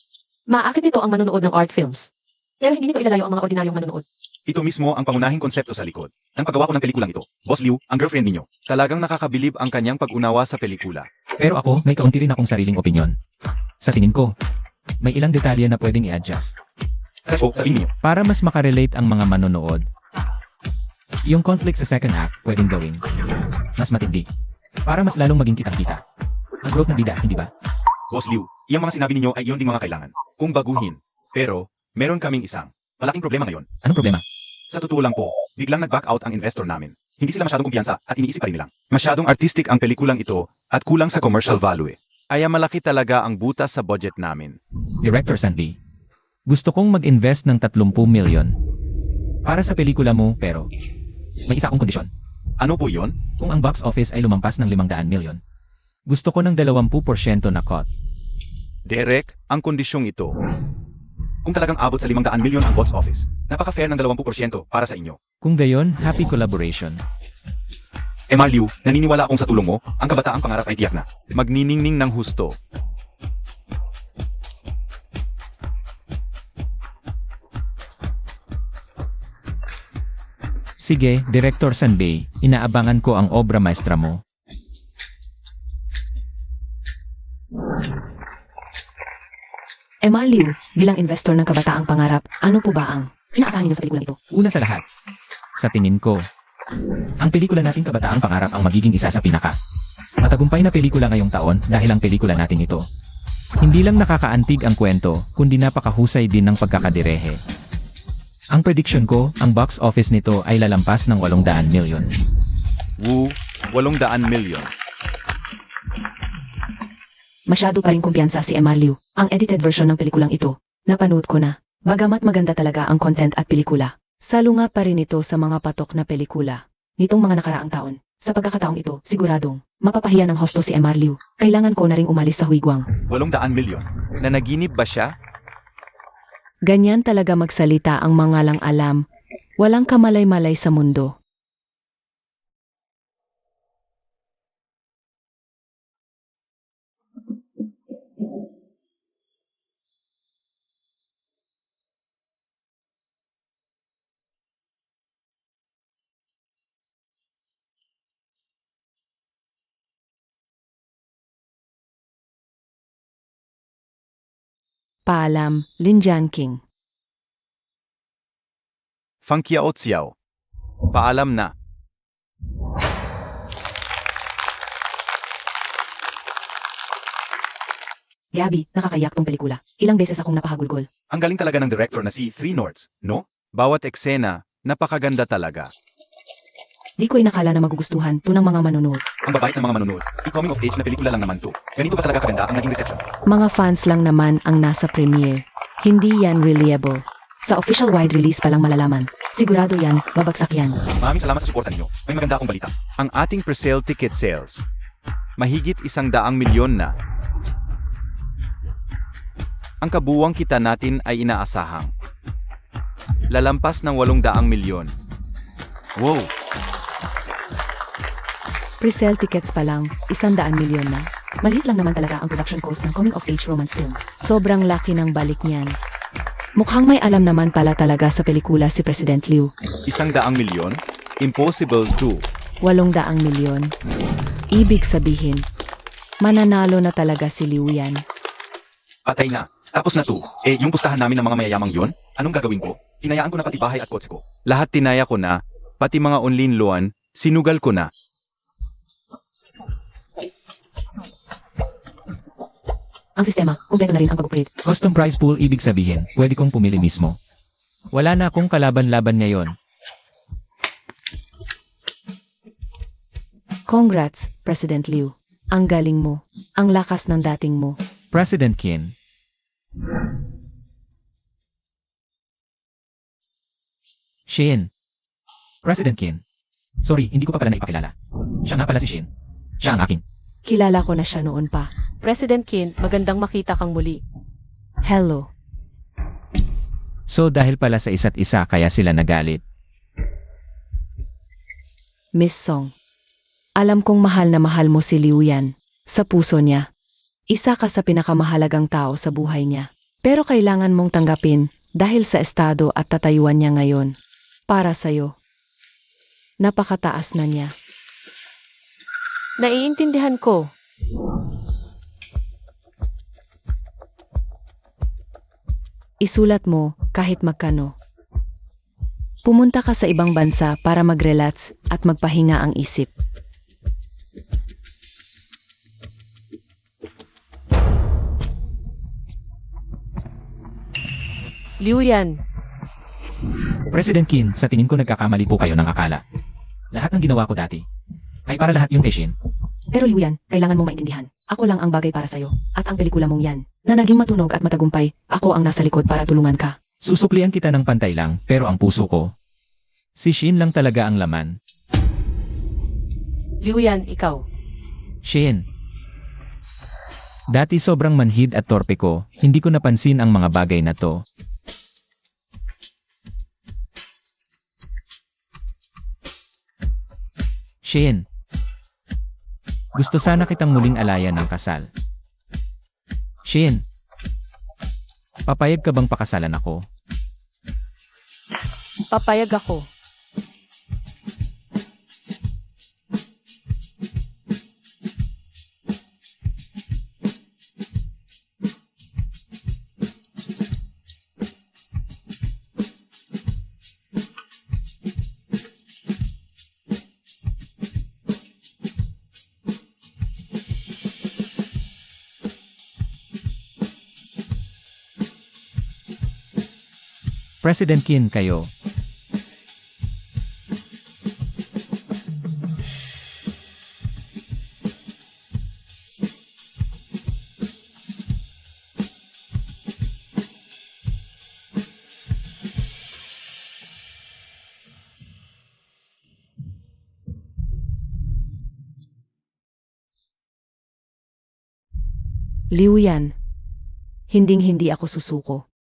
Maakit nito ang manonood ng art films. Pero hindi nito ilalayo ang mga ordinaryong manonood. Ito mismo ang pangunahing konsepto sa likod ng paggawa ko ng pelikulang ito. Boss Liu, ang girlfriend ninyo. Talagang nakakabilib ang kanyang pag-unawa sa pelikula. Pero ako, may kaunti rin akong sariling opinyon. Sa tingin ko, may ilang detalye na pwedeng i-adjust. Sex, sabihin niyo. Para mas makarelate ang mga manonood, yung conflict sa second act pwedeng gawing mas matindi. Para mas lalong maging kitang-kita. Ang growth ng bida, hindi ba? Boss Liu, iyang mga sinabi ninyo ay iyon ding mga kailangan. Kung baguhin. Pero, meron kaming isang malaking problema ngayon. Anong problema? Sa totoo lang po, biglang nag-back out ang investor namin. Hindi sila masyadong kumpiyansa at iniisip pa rin nilang. Masyadong artistic ang pelikulang ito at kulang sa commercial value eh. Kaya malaki talaga ang butas sa budget namin. Director Sandy, gusto kong mag-invest ng 30 milyon para sa pelikula mo pero may isa akong kondisyon. Ano po yon? Kung ang box office ay lumampas ng 500 milyon, gusto ko ng 20% na cut. Derek, ang kondisyong ito. Kung talagang abot sa 500 milyon ang box office, napaka-fair ng 20% para sa inyo. Kung gayon, happy collaboration. Liu, naniniwala akong sa tulong mo, ang kabataang pangarap ay tiyak na. Magniningning ng husto. Sige, Director Sanbei, inaabangan ko ang obra maestra mo. Liu, bilang investor ng kabataang pangarap, ano po ba ang inaasahan niyo sa pelikulang ito? Una sa lahat, sa tingin ko, ang pelikula nating Kabataang Pangarap ang magiging isa sa matagumpay na pelikula ngayong taon dahil ang pelikula natin ito. Hindi lang nakakaantig ang kwento, kundi napakahusay din ng pagkakadirehe. Ang prediction ko, ang box office nito ay lalampas ng 800 milyon. Woo, 800 milyon. Masyado pa rin kumpiyansa si Liu. Ang edited version ng pelikulang ito, napanood ko na. Bagamat maganda talaga ang content at pelikula, salunga pa rin ito sa mga patok na pelikula nitong mga nakaraang taon. Sa pagkakataong ito, siguradong mapapahiya ng hosto si Liu. Kailangan ko na ring umalis sa Huiguang. 800 milyon. Nanaginip ba siya? Ganyan talaga magsalita ang mga lang alam. Walang kamalay-malay sa mundo. Paalam, Lin Jianqing. Fang Kiao Xiao. Paalam na. Gabi, nakakayak tong pelikula. Ilang beses akong napahagulgol. Ang galing talaga ng director na si Three Norths, no? Bawat eksena, napakaganda talaga. Di ko inakala na magugustuhan to ng mga manonood. Ang babait ng mga manonood, i-coming of age na pelikula lang naman to. Ganito ba talaga kaganda ang naging reception? Mga fans lang naman ang nasa premiere. Hindi yan reliable. Sa official wide release pa lang malalaman. Sigurado yan, babagsak yan. Maraming salamat sa suporta ninyo. May maganda akong balita. Ang ating pre-sale ticket sales, mahigit 100 milyon na. Ang kabuwang kita natin ay inaasahang lalampas ng 800 milyon. Wow! Pre-sale tickets pa lang, 100 milyon na. Maliit lang naman talaga ang production cost ng coming-of-age romance film. Sobrang laki ng balik niyan. Mukhang may alam naman pala talaga sa pelikula si President Liu. 100 milyon? Impossible to. 800 milyon. Ibig sabihin, mananalo na talaga si Liu yan. Patay na. Tapos na to. Yung pustahan namin ng mga mayayamang yon, anong gagawin ko? Tinayaan ko na pati bahay at kotse ko. Lahat tinaya ko na, pati mga onlinloan, sinugal ko na. Ang sistema, kumpleto na rin ang pag-upgrade. Custom prize pool ibig sabihin, pwede kong pumili mismo. Wala na akong kalaban-laban ngayon. Congrats, President Liu. Ang galing mo. Ang lakas ng dating mo. President Qin. Shin. President Qin. Sorry, hindi ko pa pala naipakilala. Siya nga pala si Shin. Siya ang akin. Kilala ko na siya noon pa. President Qin, magandang makita kang muli. Hello. So dahil pala sa isa't isa kaya sila nagalit. Miss Song. Alam kong mahal na mahal mo si Liu Yan. Sa puso niya. Isa ka sa pinakamahalagang tao sa buhay niya. Pero kailangan mong tanggapin dahil sa estado at tatayuan niya ngayon. Para sa'yo. Napakataas na niya. Naiintindihan ko. Isulat mo kahit magkano. Pumunta ka sa ibang bansa para mag-relax at magpahinga ang isip. Liu Yan, President Qin, sa tingin ko nagkakamali po kayo ng akala. Lahat ng ginawa ko dati ay para lahat yung kay Shin. Pero Liu Yan, kailangan mong maintindihan. Ako lang ang bagay para sa'yo. At ang pelikula mong yan, na naging matunog at matagumpay, ako ang nasa likod para tulungan ka. Susuklian kita ng pantay lang, pero ang puso ko, si Shin lang talaga ang laman. Liu Yan, ikaw. Shin. Dati sobrang manhid at torpe ko, hindi ko napansin ang mga bagay na to. Shin. Gusto sana kitang muling alayan ng kasal. Shin. Papayag ka bang pakasalan ako? Papayag ako. President Qin kayo. Liu Yan. Hinding-hindi ako susuko.